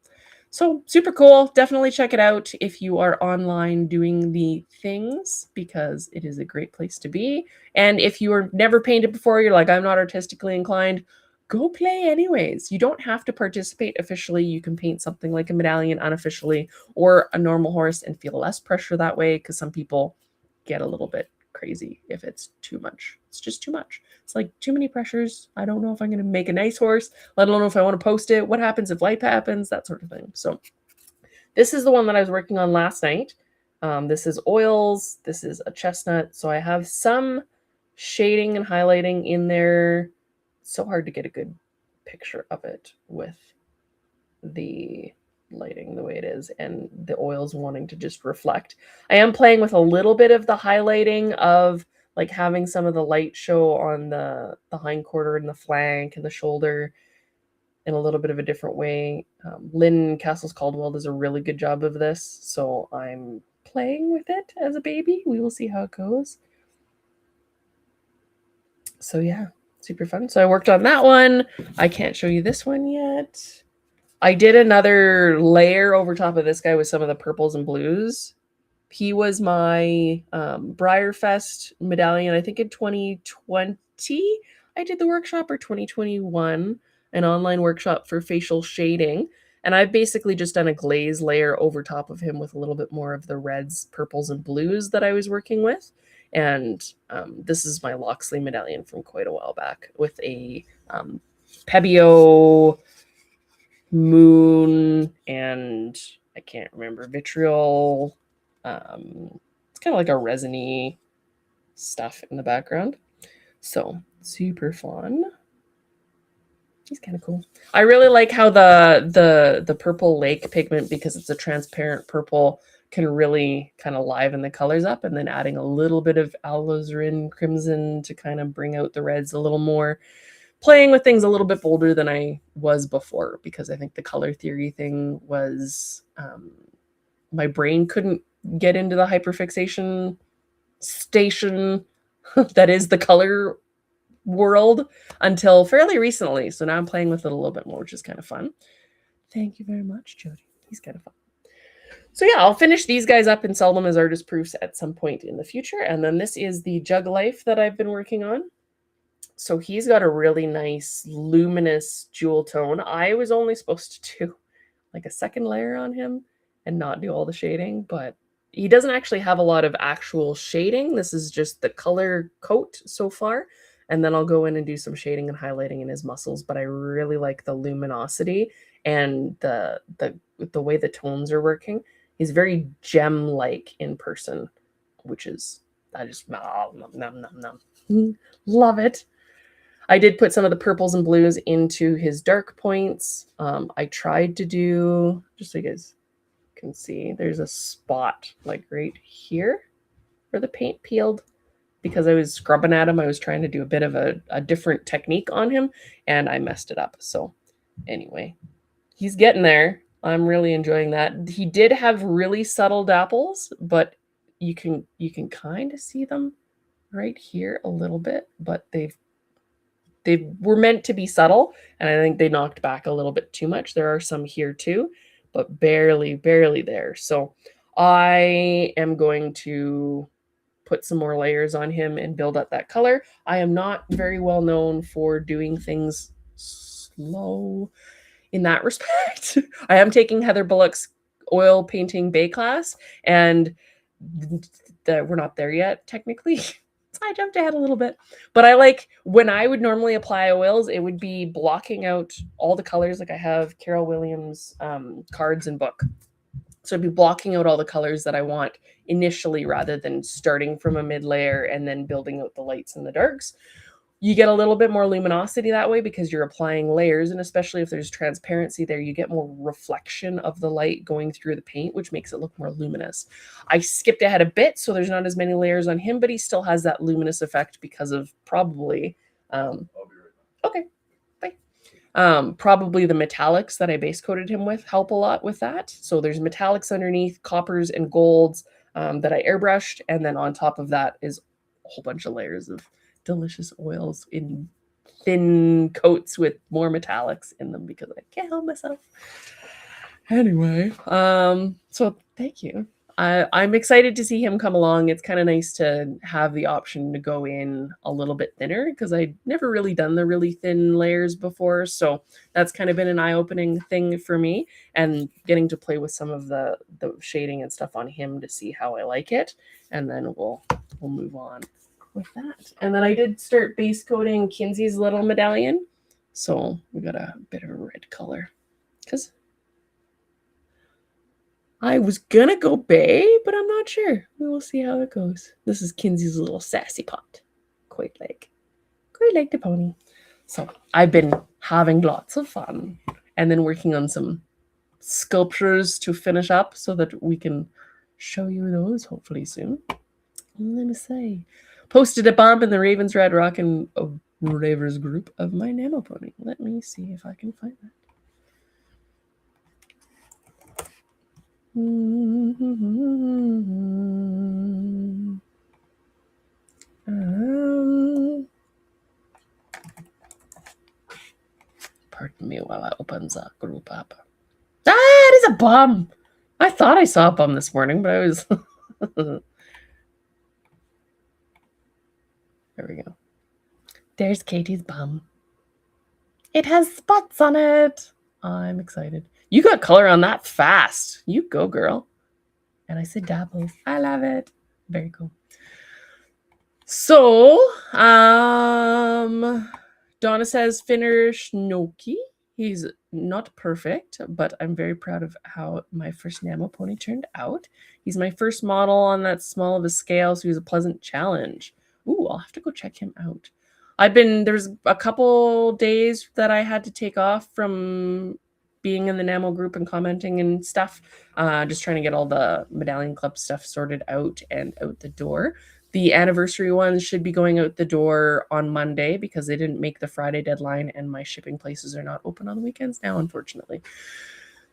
So super cool. Definitely check it out if you are online doing the things, because it is a great place to be. And if you are never painted before, you're like, I'm not artistically inclined, go play anyways. You don't have to participate officially. You can paint something like a medallion unofficially or a normal horse and feel less pressure that way, because some people get a little bit crazy if it's too much. It's just too much. It's like too many pressures. I don't know if I'm going to make a nice horse, let alone if I want to post it. What happens if life happens? That sort of thing. So this is the one that I was working on last night. This is oils. This is a chestnut. So I have some shading and highlighting in there. It's so hard to get a good picture of it with the lighting the way it is and the oils wanting to just reflect. I am playing with a little bit of the highlighting of like having some of the light show on the hind quarter and the flank and the shoulder in a little bit of a different way. Lynn Castles Caldwell does a really good job of this, so I'm playing with it as a baby. We will see how it goes. So yeah, super fun. So I worked on that one. I can't show you this one yet. I did another layer over top of this guy with some of the purples and blues. He was my Briarfest medallion, I think in 2020 I did the workshop, or 2021, an online workshop for facial shading. And I've basically just done a glaze layer over top of him with a little bit more of the reds, purples, and blues that I was working with. And this is my Loxley medallion from quite a while back with a Pebeo moon and I can't remember, vitriol. It's kind of like a resiny stuff in the background. So super fun. He's kind of cool. I really like how the purple lake pigment, because it's a transparent purple, can really kind of liven the colors up, and then adding a little bit of alizarin crimson to kind of bring out the reds a little more. Playing with things a little bit bolder than I was before, because I think the color theory thing was my brain couldn't get into the hyperfixation station that is the color world until fairly recently. So now I'm playing with it a little bit more, which is kind of fun. Thank you very much, Jody. He's kind of fun. So yeah, I'll finish these guys up and sell them as artist proofs at some point in the future. And then this is the Jug Life that I've been working on. So he's got a really nice luminous jewel tone. I was only supposed to do like a second layer on him and not do all the shading, but he doesn't actually have a lot of actual shading. This is just the color coat so far. And then I'll go in and do some shading and highlighting in his muscles, but I really like the luminosity and the way the tones are working. He's very gem-like in person, which is, I just, love it. I did put some of the purples and blues into his dark points. I tried to do, just so you guys can see, there's a spot like right here where the paint peeled. Because I was scrubbing at him, I was trying to do a bit of a different technique on him, and I messed it up. So anyway, he's getting there. I'm really enjoying that. He did have really subtle dapples, but you can kind of see them right here a little bit, but they were meant to be subtle, and I think they knocked back a little bit too much. There are some here too, but barely there. So I am going to put some more layers on him and build up that color. I am not very well known for doing things slow in that respect. I am taking Heather Bullock's oil painting bay class, and we're not there yet technically. So I jumped ahead a little bit, but I like when I would normally apply oils, it would be blocking out all the colors. Like I have Carol Williams cards and book, so I'd be blocking out all the colors that I want initially rather than starting from a mid layer and then building out the lights and the darks. You get a little bit more luminosity that way because you're applying layers, and especially if there's transparency there, you get more reflection of the light going through the paint, which makes it look more luminous. I skipped ahead a bit, so there's not as many layers on him, but he still has that luminous effect because of probably I'll be right back. Okay, bye. Probably the metallics that I base coated him with help a lot with that. So there's metallics underneath, coppers and golds that I airbrushed, and then on top of that is a whole bunch of layers of delicious oils in thin coats with more metallics in them because I can't help myself. Anyway, so thank you. I'm excited to see him come along. It's kind of nice to have the option to go in a little bit thinner because I'd never really done the really thin layers before. So that's kind of been an eye-opening thing for me, and getting to play with some of the shading and stuff on him to see how I like it. And then we'll move on with that. And then I did start base coating Kinsey's little medallion. So we got a bit of a red color because I was gonna go bay, but I'm not sure. We will see how it goes. This is Kinsey's little sassy pot. Quite like the pony. So I've been having lots of fun and then working on some sculptures to finish up so that we can show you those hopefully soon. Let me say, posted a bomb in the Ravens Red Rock and Ravers group of my NaMoPaiMo. Let me see if I can find that. Pardon me while I open the group up. Ah, it is a bum. I thought I saw a bum this morning, but I was... There we go. There's Katie's bum. It has spots on it. I'm excited. You got color on that fast. You go, girl. And I said dapples. I love it. Very cool. So, Donna says finish Noki. He's not perfect, but I'm very proud of how my first NaMo pony turned out. He's my first model on that small of a scale, so he's a pleasant challenge. Ooh, I'll have to go check him out. There's a couple days that I had to take off from being in the NaMo group and commenting and stuff, just trying to get all the Medallion Club stuff sorted out and out the door. The anniversary ones should be going out the door on Monday because they didn't make the Friday deadline and my shipping places are not open on the weekends now, unfortunately.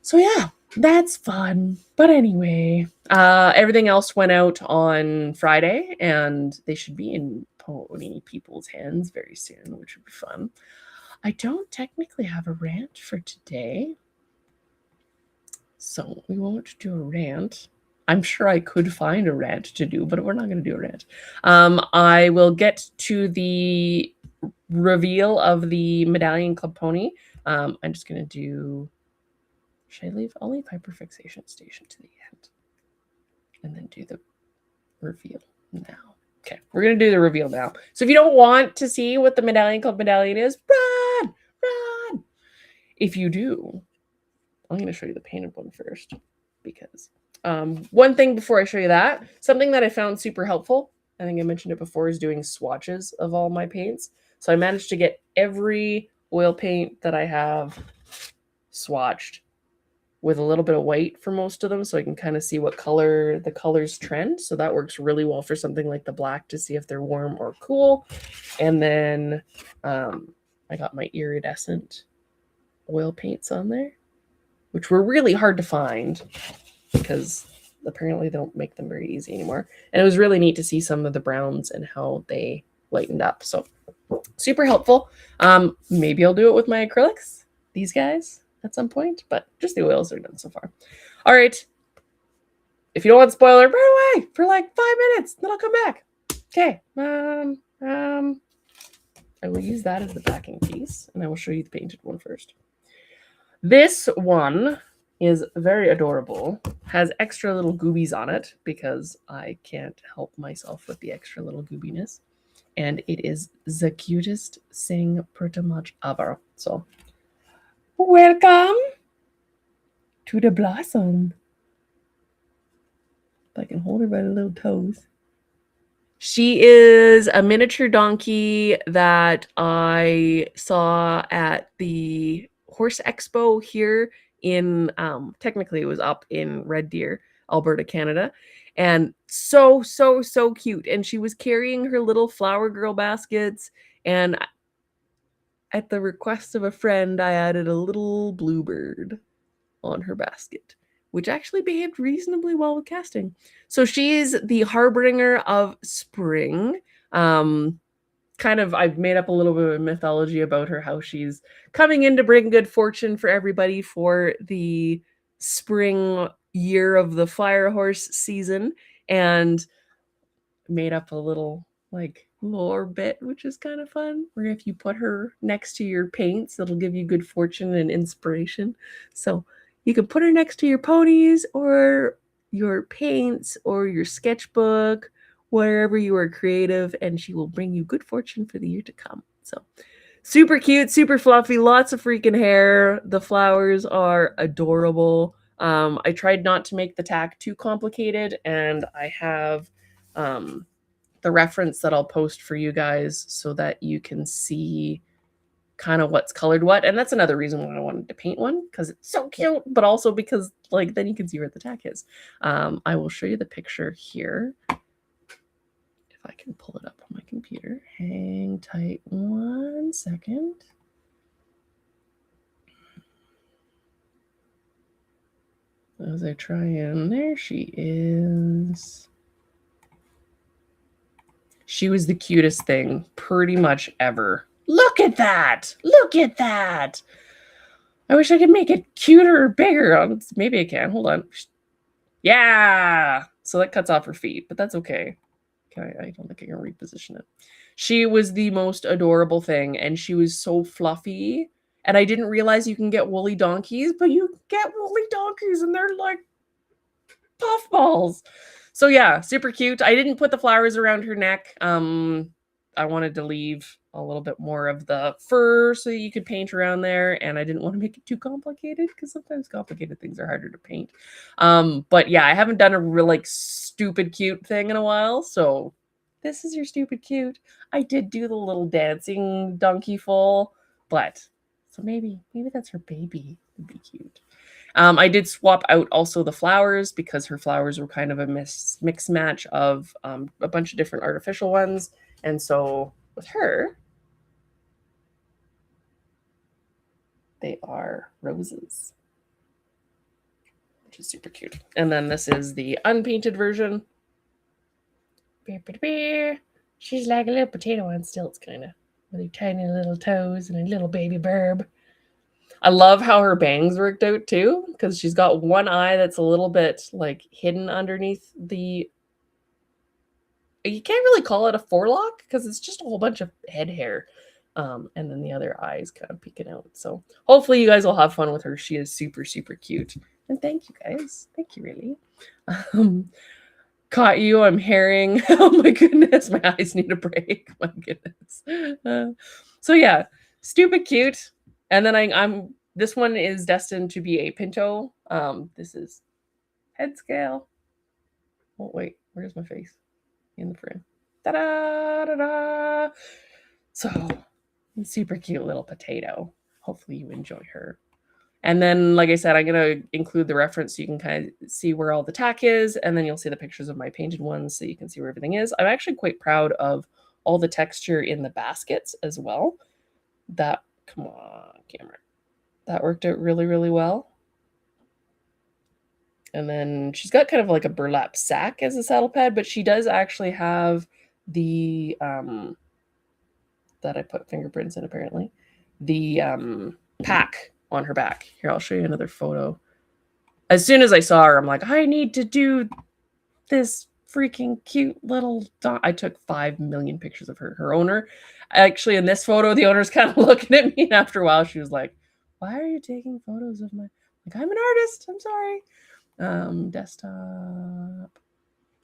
So yeah, that's fun. But anyway, everything else went out on Friday and they should be in pony people's hands very soon, which would be fun. I don't technically have a rant for today, so we won't do a rant. I'm sure I could find a rant to do, but we're not going to do a rant. I will get to the reveal of the Medallion Club pony. I'm just going to do... Should I leave? I'll leave hyperfixation station to the end and then do the reveal now. Okay, we're going to do the reveal now. So if you don't want to see what the Medallion Club medallion is, run! If you do, I'm going to show you the painted one first because one thing before I show you that, something that I found super helpful, I think I mentioned it before, is doing swatches of all my paints. So I managed to get every oil paint that I have swatched with a little bit of white for most of them, so I can kind of see what color the colors trend. So that works really well for something like the black to see if they're warm or cool. And then I got my iridescent oil paints on there. which were really hard to find because apparently they don't make them very easy anymore. And it was really neat to see some of the browns and how they lightened up. So super helpful. Maybe I'll do it with my acrylics, these guys, at some point, but just the oils are done so far. All right. If you don't want spoiler, run away for like 5 minutes, then I'll come back. Okay. I will use that as the backing piece, and I will show you the painted one first. This one is very adorable, has extra little goobies on it because I can't help myself with the extra little goobiness. And it is the cutest thing pretty much ever. So, welcome to the blossom. If I can hold her by the little toes. She is a miniature donkey that I saw at the Horse Expo here in, technically it was up in Red Deer, Alberta, Canada. And so cute. And she was carrying her little flower girl baskets. And at the request of a friend, I added a little bluebird on her basket, which actually behaved reasonably well with casting. So she's the harbinger of spring. I've made up a little bit of mythology about her, how she's coming in to bring good fortune for everybody for the spring year of the fire horse season, and made up a little like lore bit, which is kind of fun, where if you put her next to your paints, it'll give you good fortune and inspiration. So you can put her next to your ponies or your paints or your sketchbook, wherever you are creative, and she will bring you good fortune for the year to come. So super cute, super fluffy, lots of freaking hair. The flowers are adorable. I tried not to make the tack too complicated, and I have the reference that I'll post for you guys so that you can see kind of what's colored what. And that's another reason why I wanted to paint one, because it's so cute, but also because like then you can see where the tack is. I will show you the picture here. If I can pull it up on my computer. Hang tight 1 second. As I try and there she is. She was the cutest thing pretty much ever. Look at that! Look at that! I wish I could make it cuter or bigger. Maybe I can. Hold on. Yeah! So that cuts off her feet, but that's okay. Okay, I don't think I can reposition it. She was the most adorable thing, and she was so fluffy. And I didn't realize you can get woolly donkeys, but you get woolly donkeys, and they're like puffballs. So yeah, super cute. I didn't put the flowers around her neck. I wanted to leave a little bit more of the fur so you could paint around there, and I didn't want to make it too complicated because sometimes complicated things are harder to paint. But yeah, I haven't done a real like stupid cute thing in a while, so this is your stupid cute. I did do the little dancing donkey full, but so maybe that's her baby. It'd be cute. I did swap out also the flowers because her flowers were kind of a mix match of a bunch of different artificial ones. And so with her, they are roses, which is super cute. And then this is the unpainted version. She's like a little potato on stilts, kind of, with her tiny little toes and a little baby burb. I love how her bangs worked out too, because she's got one eye that's a little bit like hidden underneath the, you can't really call it a forelock because it's just a whole bunch of head hair. And then the other eye is kind of peeking out. So hopefully you guys will have fun with her. She is super, super cute. And thank you guys. Thank you, really. Caught you, I'm herring. Oh my goodness, my eyes need a break. My goodness. So yeah, stupid cute. And then this one is destined to be a pinto. This is head scale. Oh wait, where's my face? In the frame. Ta-da, da-da. So super cute little potato. Hopefully you enjoy her. And then, like I said, I'm going to include the reference so you can kind of see where all the tack is. And then you'll see the pictures of my painted ones so you can see where everything is. I'm actually quite proud of all the texture in the baskets as well. Come on, camera. That worked out really, really well. And then she's got kind of like a burlap sack as a saddle pad, but she does actually have the that I put fingerprints in apparently. The pack on her back. Here, I'll show you another photo. As soon as I saw her, I'm like, I need to do this freaking cute little dog. I took 5 million pictures of her. Her owner, actually, in this photo, the owner's kind of looking at me. And after a while, she was like, "Why are you taking photos of my?" Like, I'm an artist. I'm sorry. Desktop.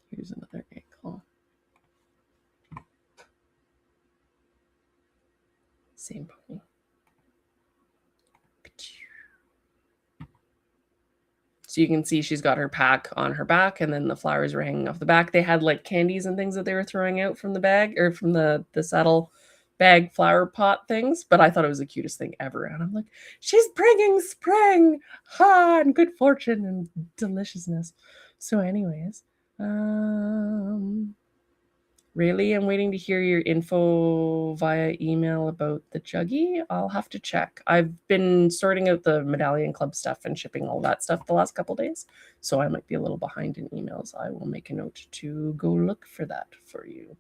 Here's another angle. Same pony. So you can see she's got her pack on her back, and then the flowers were hanging off the back. They had like candies and things that they were throwing out from the bag, or from the saddle bag flower pot things. But I thought it was the cutest thing ever. And I'm like, she's bringing spring, and good fortune and deliciousness. So anyways, really, I'm waiting to hear your info via email about the Juggy. I'll have to check. I've been sorting out the Medallion Club stuff and shipping all that stuff the last couple days, so I might be a little behind in emails. I will make a note to go look for that for you.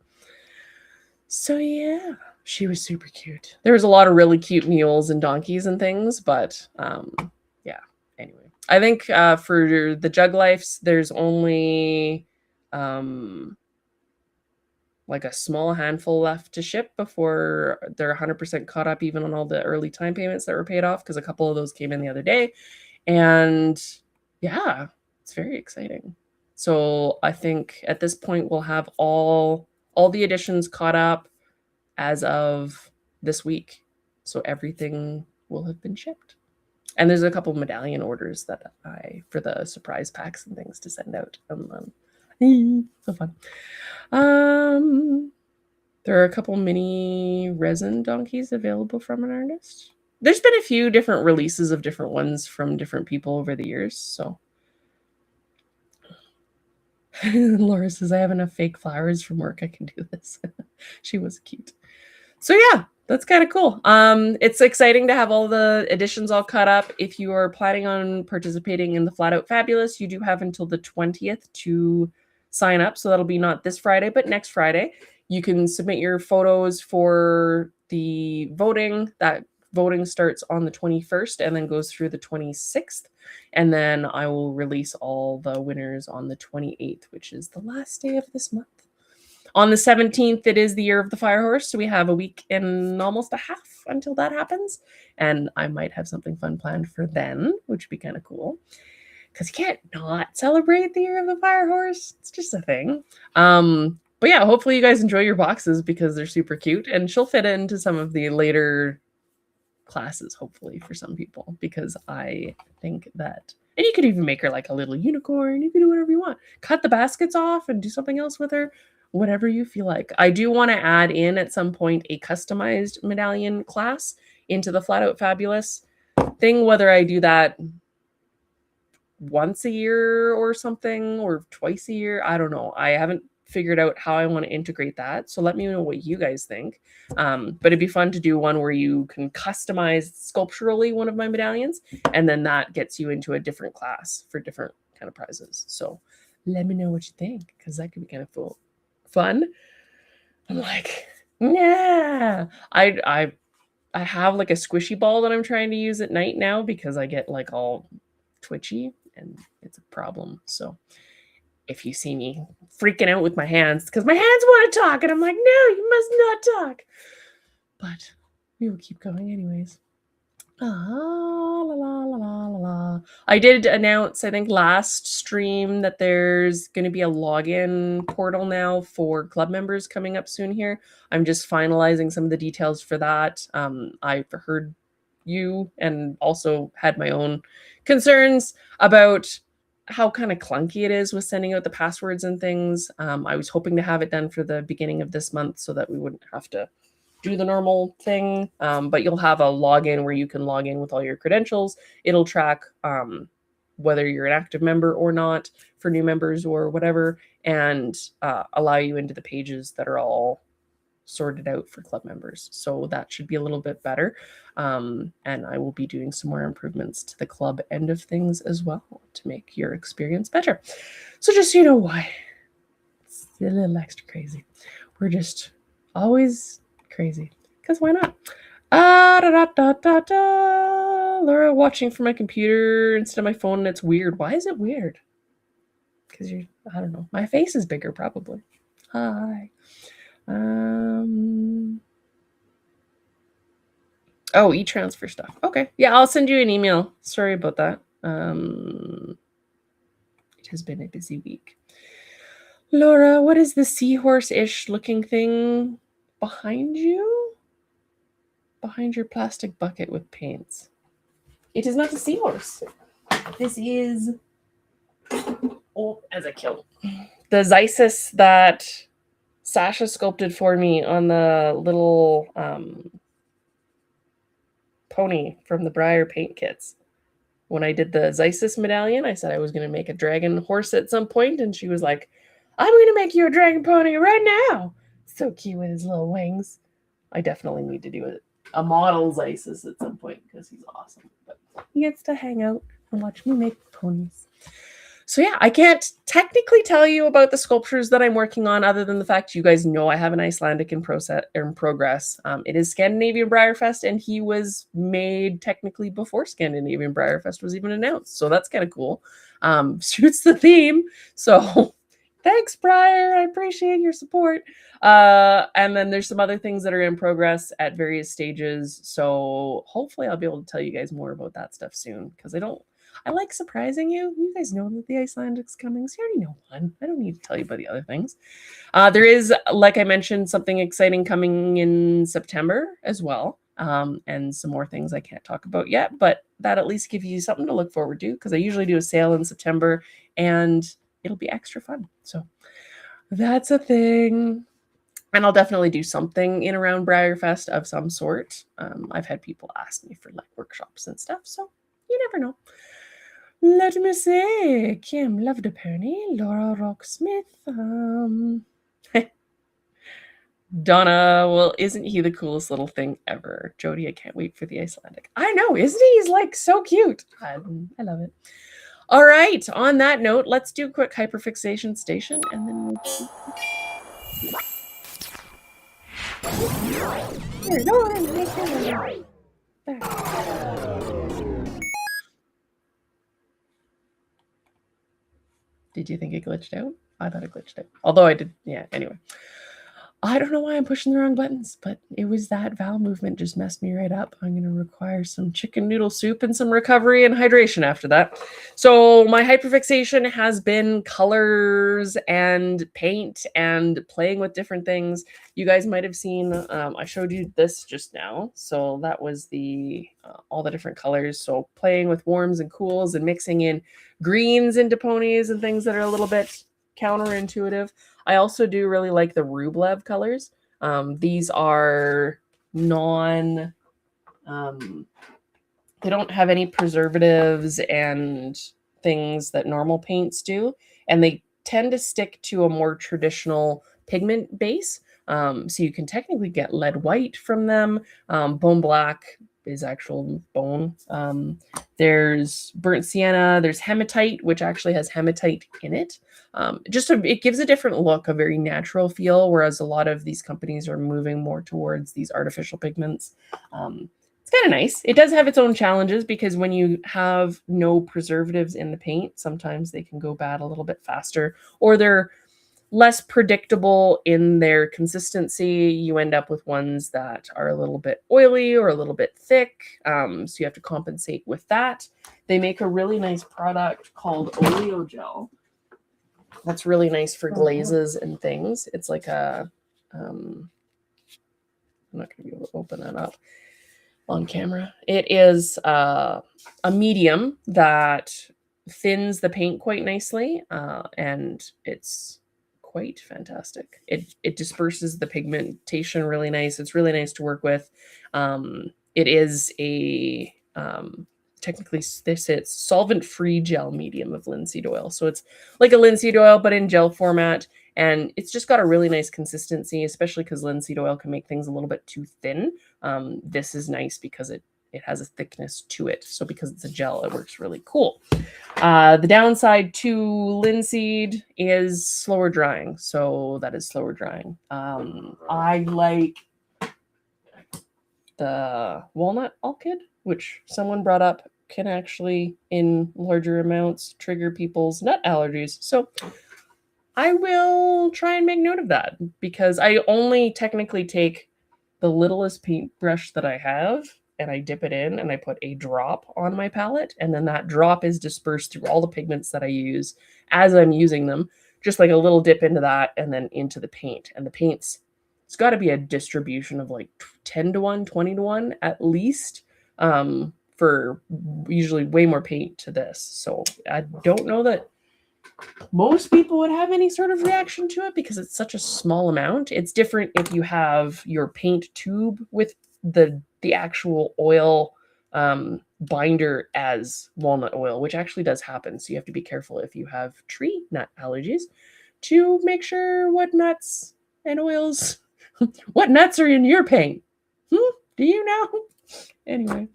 So yeah, she was super cute. There was a lot of really cute mules and donkeys and things, but yeah. Anyway, I think for the Jug Lifes, there's only like a small handful left to ship before they're 100% caught up, even on all the early time payments that were paid off, because a couple of those came in the other day. And yeah, it's very exciting. So I think at this point we'll have all the editions caught up as of this week. So everything will have been shipped. And there's a couple medallion orders that for the surprise packs and things to send out. So fun. There are a couple mini resin donkeys available from an artist. There's been a few different releases of different ones from different people over the years. So Laura says, I have enough fake flowers from work. I can do this. She was cute. So yeah, that's kind of cool. It's exciting to have all the editions all cut up. If you are planning on participating in the Flat Out Fabulous, you do have until the 20th to sign up. So that'll be not this Friday, but next Friday. You can submit your photos for the voting. That voting starts on the 21st and then goes through the 26th. And then I will release all the winners on the 28th, which is the last day of this month. On the 17th, it is the Year of the Fire Horse, so we have a week and almost a half until that happens. And I might have something fun planned for then, which would be kind of cool. Because you can't not celebrate the Year of the Fire Horse. It's just a thing. But yeah, hopefully you guys enjoy your boxes because they're super cute. And she'll fit into some of the later classes, hopefully, for some people. Because I think that... And you could even make her like a little unicorn. You can do whatever you want. Cut the baskets off and do something else with her. Whatever you feel like. I do want to add in at some point a customized medallion class into the Flat Out Fabulous thing, whether I do that once a year or something, or twice a year. I don't know. I haven't figured out how I want to integrate that. So let me know what you guys think. But it'd be fun to do one where you can customize sculpturally one of my medallions, and then that gets you into a different class for different kind of prizes. So let me know what you think, because that could be kind of fun. I'm like, yeah. I have like a squishy ball that I'm trying to use at night now because I get like all twitchy and it's a problem. So if you see me freaking out with my hands, because my hands want to talk, and I'm like, no, you must not talk. But we will keep going anyways. La, la, la, la, la, la. I did announce, I think last stream, that there's going to be a login portal now for club members coming up soon here. I'm just finalizing some of the details for that. I've heard you and also had my own concerns about how kind of clunky it is with sending out the passwords and things. I was hoping to have it done for the beginning of this month so that we wouldn't have to do the normal thing, but you'll have a login where you can log in with all your credentials. It'll track whether you're an active member or not for new members or whatever, and allow you into the pages that are all sorted out for club members. So that should be a little bit better. And I will be doing some more improvements to the club end of things as well to make your experience better. So just so you know why. It's a little extra crazy. We're just always crazy. Because why not? Laura, watching from my computer instead of my phone, and it's weird. Why is it weird? Because I don't know. My face is bigger, probably. Hi. Oh, e-transfer stuff. Okay. Yeah, I'll send you an email. Sorry about that. It has been a busy week. Laura, what is the seahorse-ish looking thing behind you? Behind your plastic bucket with paints. It is not a seahorse. This is... Oh, as I kill. The Khrysalis that Sasha sculpted for me on the little pony from the Briar paint kits. When I did the Khrysalis medallion, I said I was going to make a dragon horse at some point, and she was like, I'm going to make you a dragon pony right now. So cute with his little wings. I definitely need to do a model Khrysalis at some point because he's awesome. But he gets to hang out and watch me make ponies. So yeah, I can't technically tell you about the sculptures that I'm working on other than the fact you guys know I have an Icelandic in progress. It is Scandinavian Briarfest, and he was made technically before Scandinavian Briarfest was even announced. So that's kind of cool. Suits the theme. So thanks, Briar. I appreciate your support. And then there's some other things that are in progress at various stages. So hopefully I'll be able to tell you guys more about that stuff soon because I like surprising you. You guys know that the Icelandic's coming, so you already know one. I don't need to tell you about the other things. There is, like I mentioned, something exciting coming in September as well, and some more things I can't talk about yet, but that at least gives you something to look forward to because I usually do a sale in September, and it'll be extra fun. So that's a thing. And I'll definitely do something in around Briarfest of some sort. I've had people ask me for like workshops and stuff, so you never know. Let me see. Kim loved a pony. Laura Rocksmith. Donna, well, isn't he the coolest little thing ever? Jody, I can't wait for the Icelandic. I know, isn't he? He's like so cute. I love it. All right. On that note, let's do a quick hyperfixation station and then we'll... Did you think it glitched out? I thought it glitched out. Although I did, yeah, anyway. I don't know why I'm pushing the wrong buttons, but it was that valve movement just messed me right up. I'm going to require some chicken noodle soup and some recovery and hydration after that. So my hyperfixation has been colors and paint and playing with different things. You guys might have seen, I showed you this just now. So that was the all the different colors. So playing with warms and cools and mixing in greens into ponies and things that are a little bit counterintuitive. I also do really like the Rublev colors. These are they don't have any preservatives and things that normal paints do. And they tend to stick to a more traditional pigment base. So you can technically get lead white from them. Bone black is actual bone. There's burnt sienna. There's hematite, which actually has hematite in it. It gives a different look, a very natural feel, whereas a lot of these companies are moving more towards these artificial pigments. It's kind of nice. It does have its own challenges because when you have no preservatives in the paint, sometimes they can go bad a little bit faster, or they're less predictable in their consistency. You end up with ones that are a little bit oily or a little bit thick. So you have to compensate with that. They make a really nice product called Oleo Gel. That's really nice for glazes and things. It's like a, I'm not going to be able to open that up on camera. It is a medium that thins the paint quite nicely, and it's quite fantastic. It disperses the pigmentation really nice. It's really nice to work with. It is a technically it's solvent-free gel medium of linseed oil. So it's like a linseed oil, but in gel format. And it's just got a really nice consistency, especially because linseed oil can make things a little bit too thin. This is nice because it has a thickness to it. So because it's a gel, it works really cool. The downside to linseed is slower drying. So that is slower drying. I like the walnut alkyd, which someone brought up can actually, in larger amounts, trigger people's nut allergies. So I will try and make note of that, because I only technically take the littlest paintbrush that I have and I dip it in and I put a drop on my palette, and then that drop is dispersed through all the pigments that I use as I'm using them, just like a little dip into that and then into the paint. And the paint's, it's got to be a distribution of like 10 to 1, 20 to 1 at least, for usually way more paint to this. So I don't know that most people would have any sort of reaction to it because it's such a small amount. It's different if you have your paint tube with the actual oil binder as walnut oil, which actually does happen. So you have to be careful if you have tree nut allergies to make sure what nuts and oils, what nuts are in your paint. Do you know? Anyway.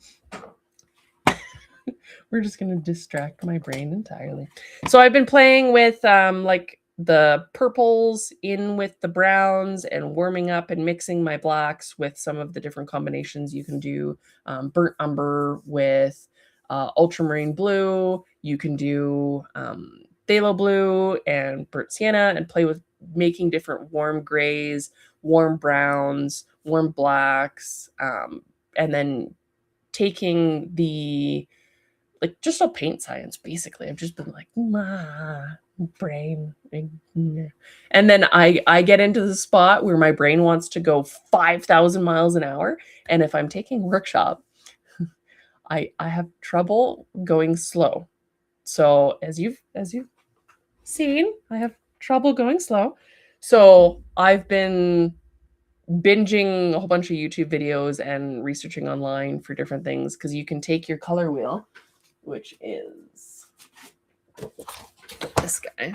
We're just going to distract my brain entirely. So I've been playing with like the purples in with the browns and warming up and mixing my blacks with some of the different combinations you can do. Burnt umber with ultramarine blue. You can do phthalo blue and burnt sienna, and play with making different warm grays, warm browns, warm blacks, and then taking the, like, just all paint science, basically. I've just been like, brain. And then I get into the spot where my brain wants to go 5,000 miles an hour. And if I'm taking workshop, I have trouble going slow. So as you've seen, I have trouble going slow. So I've been binging a whole bunch of YouTube videos and researching online for different things, because you can take your color wheel, which is this guy,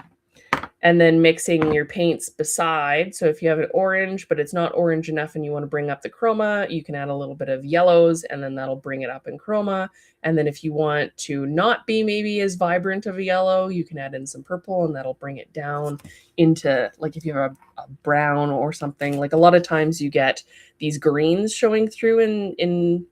and then mixing your paints beside. So if you have an orange, but it's not orange enough and you want to bring up the chroma, you can add a little bit of yellows, and then that'll bring it up in chroma. And then if you want to not be maybe as vibrant of a yellow, you can add in some purple, and that'll bring it down into, like, if you have a brown or something. Like, a lot of times you get these greens showing through in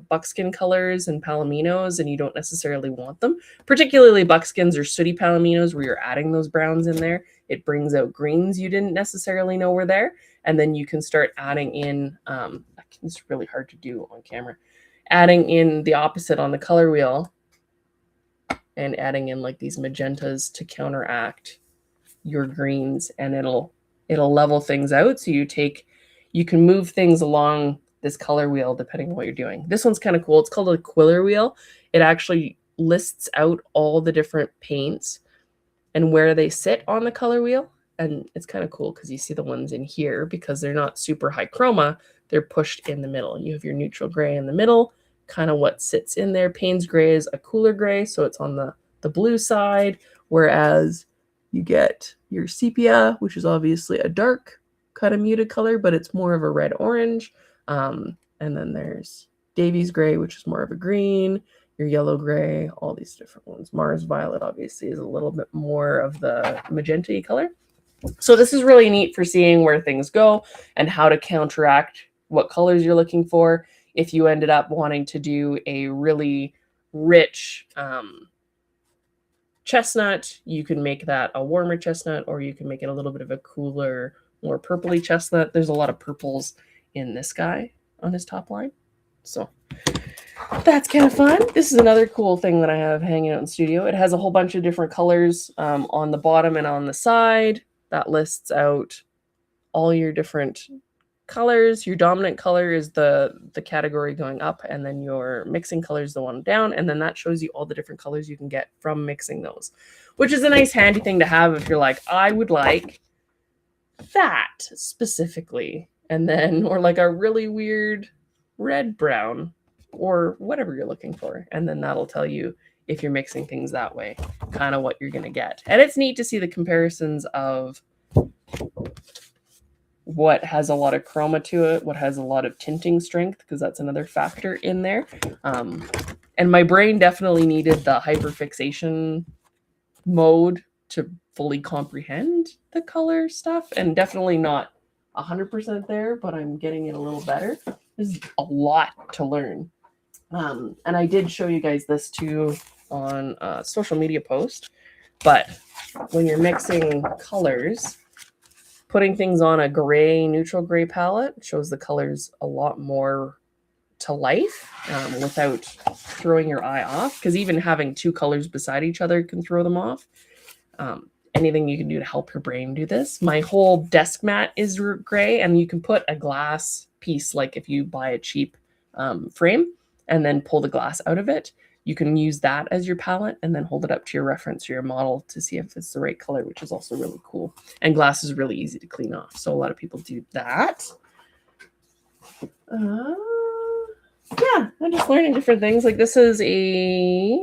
buckskin colors and palominos, and you don't necessarily want them. Particularly buckskins or sooty palominos, where you're adding those browns in there. It brings out greens you didn't necessarily know were there. And then you can start adding in, it's really hard to do on camera, adding in the opposite on the color wheel, and adding in like these magentas to counteract your greens, and it'll level things out. So you can move things along this color wheel depending on what you're doing. This one's kind of cool. It's called a quiller wheel. It actually lists out all the different paints and where they sit on the color wheel. And it's kind of cool because you see the ones in here, because they're not super high chroma, they're pushed in the middle. You have your neutral gray in the middle, kind of what sits in there. Payne's gray is a cooler gray, so it's on the blue side, whereas you get your sepia, which is obviously a dark kind of muted color, but it's more of a red-orange. And then there's Davies gray, which is more of a green, your yellow gray, all these different ones. Mars violet obviously is a little bit more of the magenta color. So this is really neat for seeing where things go and how to counteract what colors you're looking for. If you ended up wanting to do a really rich chestnut, you can make that a warmer chestnut, or you can make it a little bit of a cooler, more purpley chestnut. There's a lot of purples in this guy on his top line. So that's kind of fun. This is another cool thing that I have hanging out in the studio. It has a whole bunch of different colors on the bottom and on the side. That lists out all your different colors. Your dominant color is the category going up, and then your mixing color is the one down, and then that shows you all the different colors you can get from mixing those, which is a nice handy thing to have if you're like, I would like that specifically, and then, or like a really weird red brown or whatever you're looking for, and then that'll tell you, if you're mixing things that way, kind of what you're going to get. And it's neat to see the comparisons of what has a lot of chroma to it, what has a lot of tinting strength, because that's another factor in there. And my brain definitely needed the hyperfixation mode to fully comprehend the color stuff, and definitely not 100% there, but I'm getting it a little better. There's a lot to learn. And I did show you guys this too on a social media post, but when you're mixing colors, putting things on a gray, neutral gray palette shows the colors a lot more to life without throwing your eye off, because even having two colors beside each other can throw them off. Anything you can do to help your brain do this. My whole desk mat is gray, and you can put a glass piece, like if you buy a cheap frame and then pull the glass out of it, you can use that as your palette and then hold it up to your reference or your model to see if it's the right color, which is also really cool. And glass is really easy to clean off, so a lot of people do that. Yeah, I'm just learning different things. Like this is a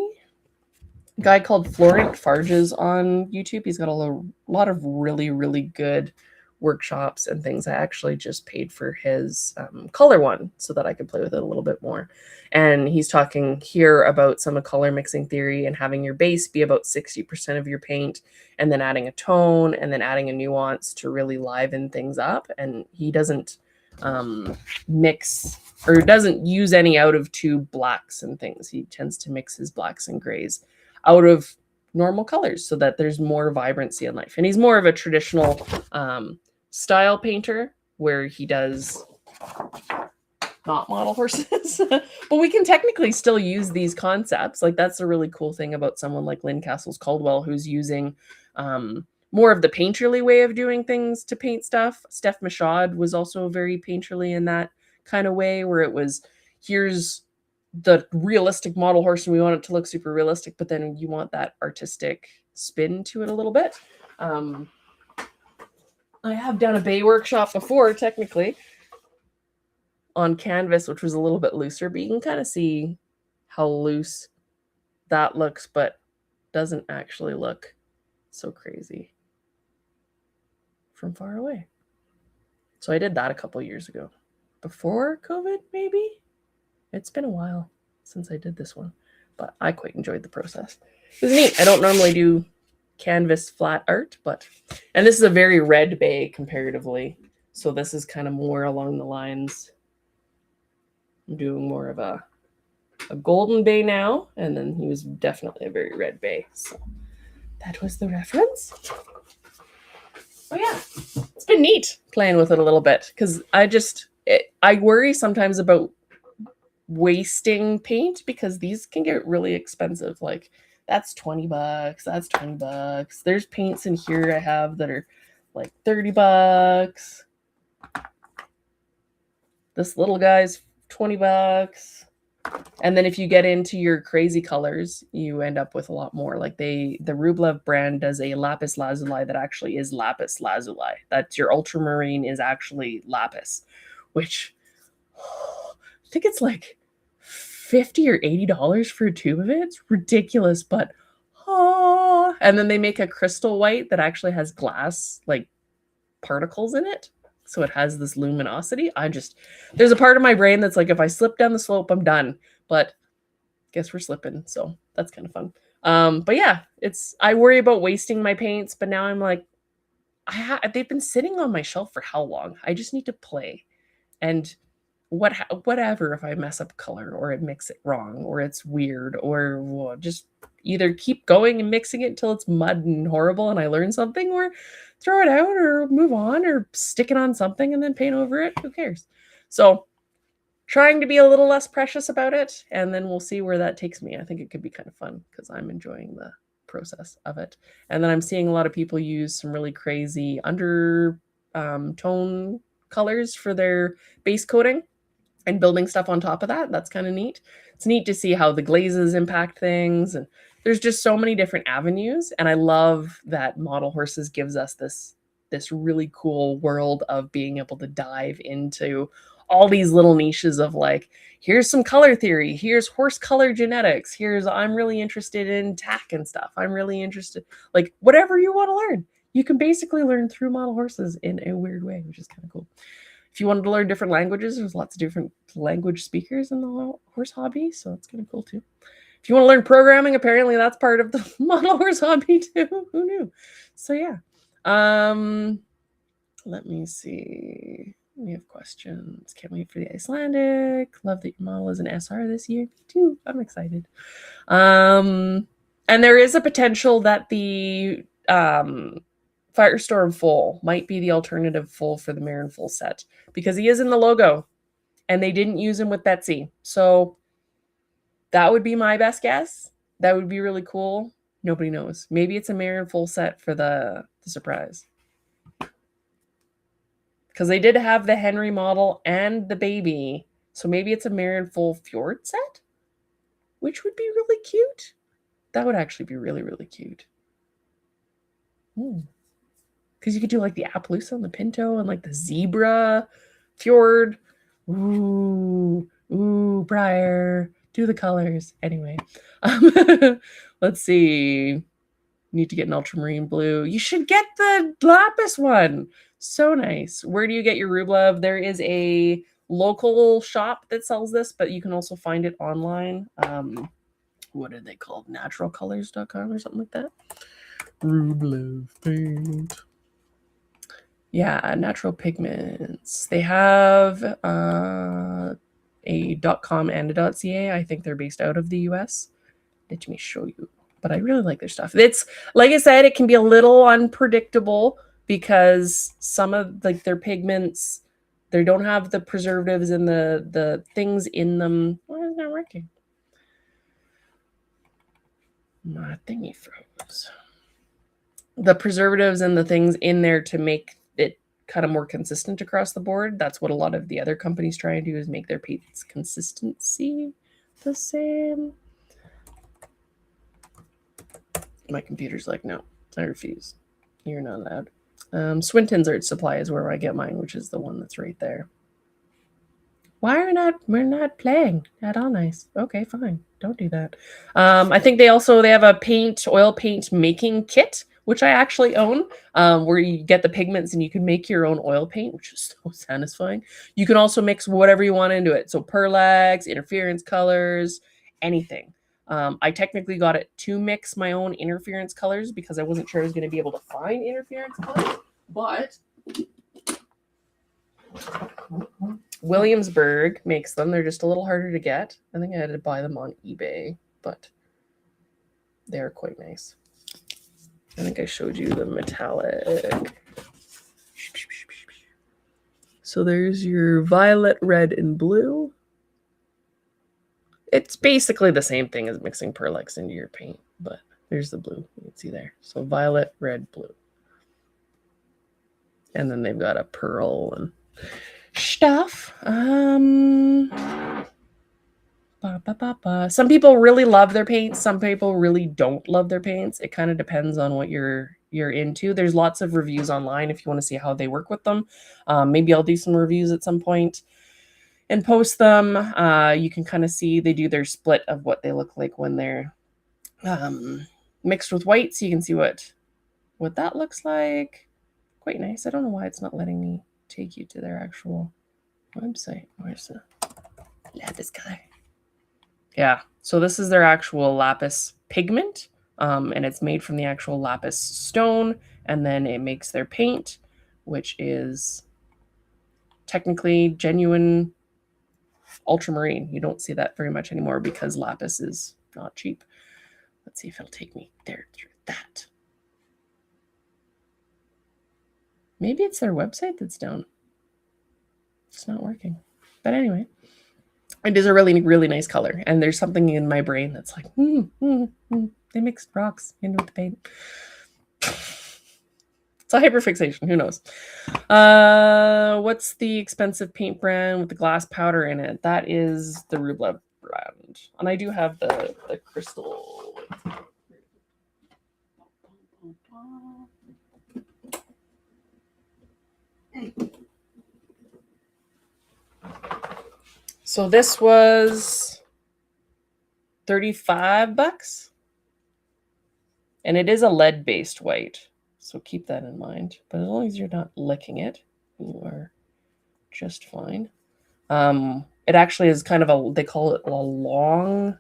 guy called Florent Farges on YouTube. He's got a lot of really, really good workshops and things. I actually just paid for his color one so that I could play with it a little bit more. And he's talking here about some of color mixing theory and having your base be about 60% of your paint, and then adding a tone and then adding a nuance to really liven things up. And he doesn't mix or doesn't use any out of tube blacks and things. He tends to mix his blacks and grays out of normal colors so that there's more vibrancy in life. And he's more of a traditional style painter where he does not model horses, but we can technically still use these concepts. Like that's a really cool thing about someone like Lynn Castles Caldwell, who's using more of the painterly way of doing things to paint stuff. Steph Michaud was also very painterly in that kind of way, where it was, here's the realistic model horse and we want it to look super realistic, but then you want that artistic spin to it a little bit. I have done a bay workshop before, technically, on canvas, which was a little bit looser, but you can kind of see how loose that looks, but doesn't actually look so crazy from far away. So I did that a couple years ago, before COVID, maybe. It's been a while since I did this one, but I quite enjoyed the process. It was neat. I don't normally do canvas flat art, and this is a very red bay comparatively. So this is kind of more along the lines. I'm doing more of a golden bay now, and then he was definitely a very red bay. So that was the reference. Oh yeah, it's been neat playing with it a little bit, because I worry sometimes about wasting paint, because these can get really expensive. Like that's $20, that's $20. There's paints in here I have that are like $30. This little guy's $20. And then if you get into your crazy colors, you end up with a lot more. Like the Rublev brand does a lapis lazuli that actually is lapis lazuli. That's your ultramarine is actually lapis, which I think it's like $50 or $80 for a tube of it. It's ridiculous, but and then they make a crystal white that actually has glass like particles in it, so it has this luminosity. There's a part of my brain that's like, if I slip down the slope, I'm done. But guess we're slipping, so that's kind of fun. But yeah, I worry about wasting my paints, but now I'm like, they've been sitting on my shelf for how long? I just need to play, and whatever if I mess up color or it mix it wrong or it's weird, or just either keep going and mixing it until it's mud and horrible and I learn something, or throw it out or move on or stick it on something and then paint over it. Who cares? So trying to be a little less precious about it, and then we'll see where that takes me. I think it could be kind of fun because I'm enjoying the process of it. And then I'm seeing a lot of people use some really crazy undertone colors for their base coating and building stuff on top of that. That's kind of neat. It's neat to see how the glazes impact things. And there's just so many different avenues. And I love that Model Horses gives us this really cool world of being able to dive into all these little niches of like, here's some color theory, here's horse color genetics, I'm really interested in tack and stuff. I'm really interested, like whatever you want to learn, You can basically learn through model horses in a weird way, which is kind of cool. If you wanted to learn different languages, there's lots of different language speakers in the horse hobby, so it's kind of cool too. If you want to learn programming, apparently that's part of the model horse hobby too. Who knew? So yeah. Let me see. We have questions. Can't wait for the Icelandic. Love that your model is an SR this year. Me too. I'm excited. And there is a potential that the Firestorm full might be the alternative full for the Marin full set, because he is in the logo and they didn't use him with Betsy. So that would be my best guess. That would be really cool. Nobody knows. Maybe it's a Marin full set for the surprise. Because they did have the Henry model and the baby. So maybe it's a Marin full Fjord set, which would be really cute. That would actually be really, really cute. Because you could do like the Appaloosa and the Pinto and like the Zebra Fjord. Ooh, Briar. Do the colors. Anyway, let's see. Need to get an ultramarine blue. You should get the lapis one. So nice. Where do you get your Rublev? There is a local shop that sells this, but you can also find it online. What are they called? Naturalcolors.com or something like that. Rublev paint. Yeah, natural pigments. They have a .com and a .ca. I think they're based out of the US. Let me show you. But I really like their stuff. It's, like I said, it can be a little unpredictable because some of like their pigments, they don't have the preservatives and the things in them. Why is it not working? My thingy froze. The preservatives and the things in there to make it kind of more consistent across the board. That's what a lot of the other companies try and do, is make their paints consistency the same. My computer's like, no, I refuse. You're not allowed. Swinton's Art Supply is where I get mine, which is the one that's right there. Why are we're not playing? At all nice. Okay, fine. Don't do that. I think they have a oil paint making kit, which I actually own, where you get the pigments and you can make your own oil paint, which is so satisfying. You can also mix whatever you want into it. So perlax, interference colors, anything. I technically got it to mix my own interference colors because I wasn't sure I was going to be able to find interference colors, but Williamsburg makes them. They're just a little harder to get. I think I had to buy them on eBay, but they're quite nice. I think I showed you the metallic. So there's your violet, red, and blue. It's basically the same thing as mixing perlax into your paint, but there's the blue. You can see there. So violet, red, blue. And then they've got a pearl and stuff. Some people really love their paints. Some people really don't love their paints. It kind of depends on what you're into. There's lots of reviews online if you want to see how they work with them. Maybe I'll do some reviews at some point and post them. You can kind of see they do their split of what they look like when they're mixed with white. So you can see what that looks like. Quite nice. I don't know why it's not letting me take you to their actual website. Where's the lapis color? Yeah, so this is their actual lapis pigment, and it's made from the actual lapis stone, and then it makes their paint, which is technically genuine ultramarine. You don't see that very much anymore because lapis is not cheap. Let's see if it'll take me there through that. Maybe it's their website that's down. It's not working. But anyway, it is a really, really nice color. And there's something in my brain that's like, they mixed rocks into the paint. It's a hyperfixation. Who knows? What's the expensive paint brand with the glass powder in it? That is the Rublev brand. And I do have the crystal. So this was $35, and it is a lead-based white. So keep that in mind. But as long as you're not licking it, you are just fine. It actually is kind of they call it a long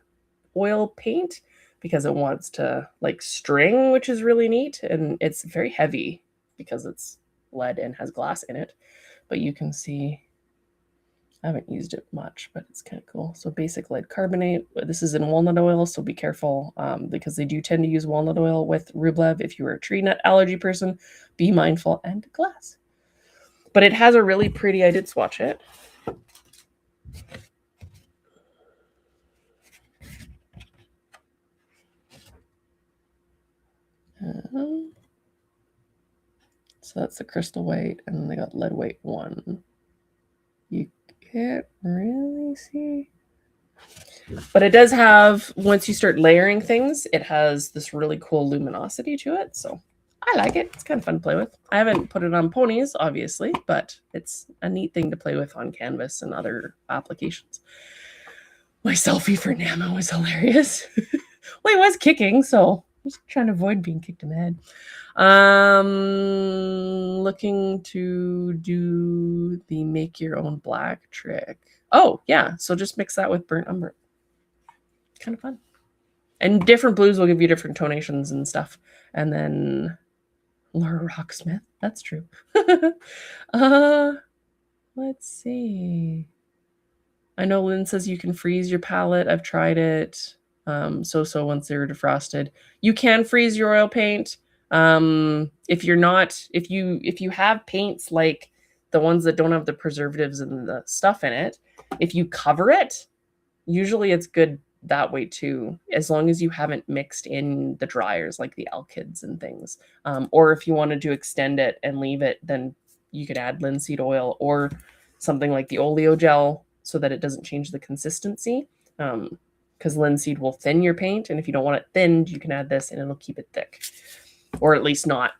oil paint because it wants to like string, which is really neat. And it's very heavy because it's lead and has glass in it. But you can see, I haven't used it much, but it's kind of cool. So basic lead carbonate. This is in walnut oil, so be careful because they do tend to use walnut oil with Rublev. If you are a tree nut allergy person, be mindful, and glass. But it has a really pretty, I did swatch it. So that's the crystal white, and then they got lead white 1. You can't really see. But it does have, once you start layering things, it has this really cool luminosity to it. So I like it. It's kind of fun to play with. I haven't put it on ponies, obviously, but it's a neat thing to play with on canvas and other applications. My selfie for NaMo was hilarious. Well, he was kicking, so I was trying to avoid being kicked in the head. Looking to do the make your own black trick. Oh, yeah. So just mix that with burnt umber. Kind of fun. And different blues will give you different tonations and stuff. And then Laura Rocksmith. That's true. Let's see. I know Lynn says you can freeze your palette. I've tried it. So once they're defrosted. You can freeze your oil paint. If you have paints like the ones that don't have the preservatives and the stuff in it, if you cover it, usually it's good that way too, as long as you haven't mixed in the dryers like the alkyds and things. Or if you wanted to extend it and leave it, then you could add linseed oil or something like the oleo gel so that it doesn't change the consistency. Because linseed will thin your paint, and if you don't want it thinned, you can add this and it'll keep it thick. Or at least not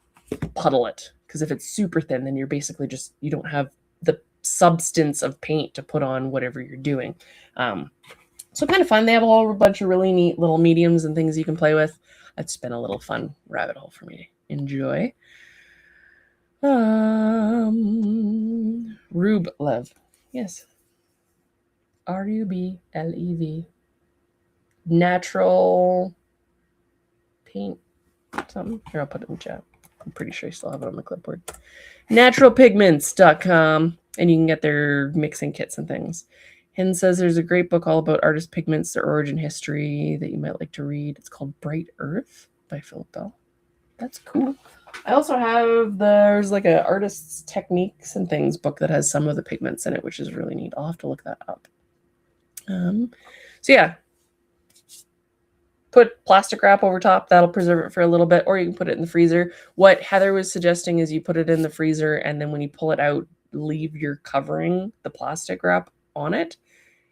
puddle it. Because if it's super thin, then you're basically just, you don't have the substance of paint to put on whatever you're doing. So kind of fun. They have a whole bunch of really neat little mediums and things you can play with. It's been a little fun rabbit hole for me to enjoy. Rublev. Yes. Rublev. Natural paint something. Here, I'll put it in chat. I'm pretty sure I still have it on my clipboard. Naturalpigments.com. And you can get their mixing kits and things. Hen says there's a great book all about artist pigments, their origin history that you might like to read. It's called Bright Earth by Philip Bell. That's cool. I also have, there's like a artist's techniques and things book that has some of the pigments in it, which is really neat. I'll have to look that up. So yeah, put plastic wrap over top. That'll preserve it for a little bit, or you can put it in the freezer. What Heather was suggesting is you put it in the freezer, and then when you pull it out, leave your covering, the plastic wrap, on it,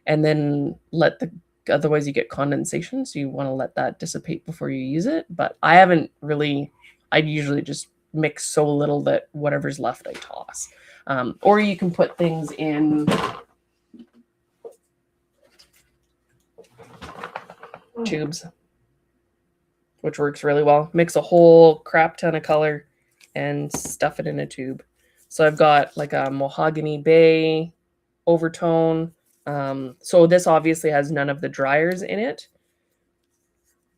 and then otherwise you get condensation. So you want to let that dissipate before you use it. But I usually just mix so little that whatever's left I toss. Or you can put things in tubes, which works really well. Mix a whole crap ton of color and stuff it in a tube. So I've got like a mahogany bay overtone. So this obviously has none of the dryers in it.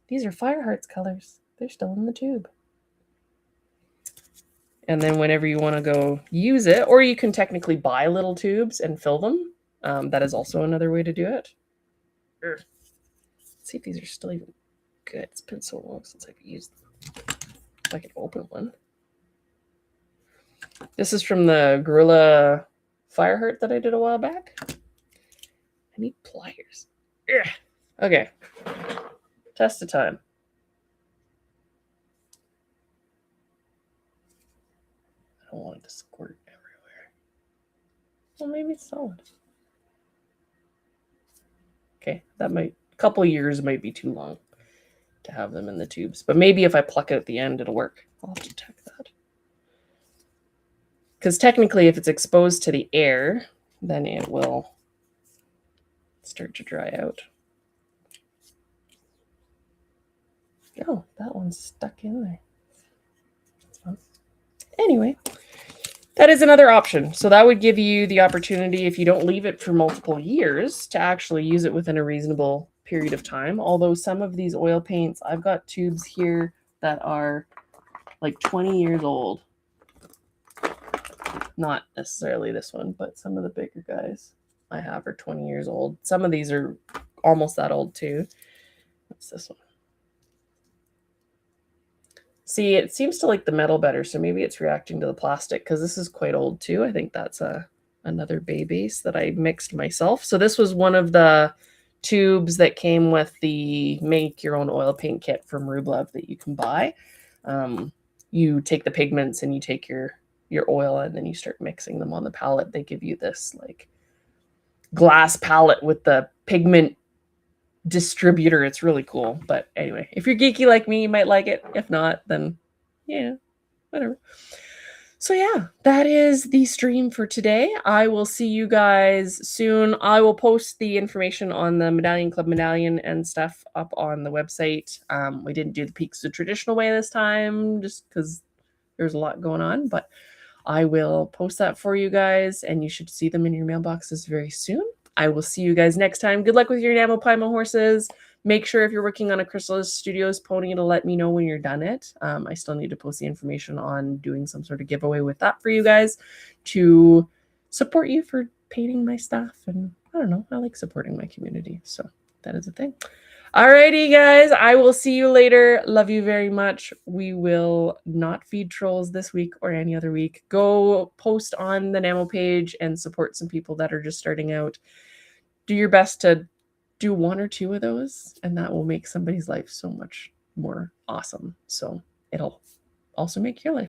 These are Fire Hearts colors. They're still in the tube. And then whenever you want to go use it, or you can technically buy little tubes and fill them. That is also another way to do it. Let's see if these are still even good. It's been so long since I've used them. If I can open one. This is from the Gorilla Fire Heart that I did a while back. I need pliers. Ugh. Okay. Test of time. I don't want it to squirt everywhere. Well, maybe it's solid. Okay, that might, a couple years might be too long to have them in the tubes. But maybe if I pluck it at the end, it'll work. I'll have to check that. Because technically, if it's exposed to the air, then it will start to dry out. Oh, that one's stuck in there. That's fun. anyway, that is another option. So that would give you the opportunity, if you don't leave it for multiple years, to actually use it within a reasonable period of time. Although some of these oil paints, I've got tubes here that are like 20 years old. Not necessarily this one, but some of the bigger guys I have are 20 years old. Some of these are almost that old too. What's this one? See, it seems to like the metal better, so maybe it's reacting to the plastic, because this is quite old too. I think that's another bay base that I mixed myself. So this was one of the tubes that came with the make your own oil paint kit from Rublev that you can buy. You take the pigments and you take your oil, and then you start mixing them on the palette. They give you this like glass palette with the pigment distributor. It's really cool. But anyway, if you're geeky like me, you might like it. If not, then yeah, whatever. So yeah, that is the stream for today. I will see you guys soon. I will post the information on the Medallion Club medallion and stuff up on the website. We didn't do the peaks the traditional way this time, just because there's a lot going on, but I will post that for you guys, and you should see them in your mailboxes very soon. I will see you guys next time. Good luck with your NaMoPaiMo horses. Make sure if you're working on a Khrysalis Studios pony to let me know when you're done it. I still need to post the information on doing some sort of giveaway with that for you guys to support you for painting my stuff. And I don't know, I like supporting my community. So that is a thing. Alrighty, guys. I will see you later. Love you very much. We will not feed trolls this week or any other week. Go post on the NaMo page and support some people that are just starting out. Do your best to do one or two of those, and that will make somebody's life so much more awesome. So it'll also make your life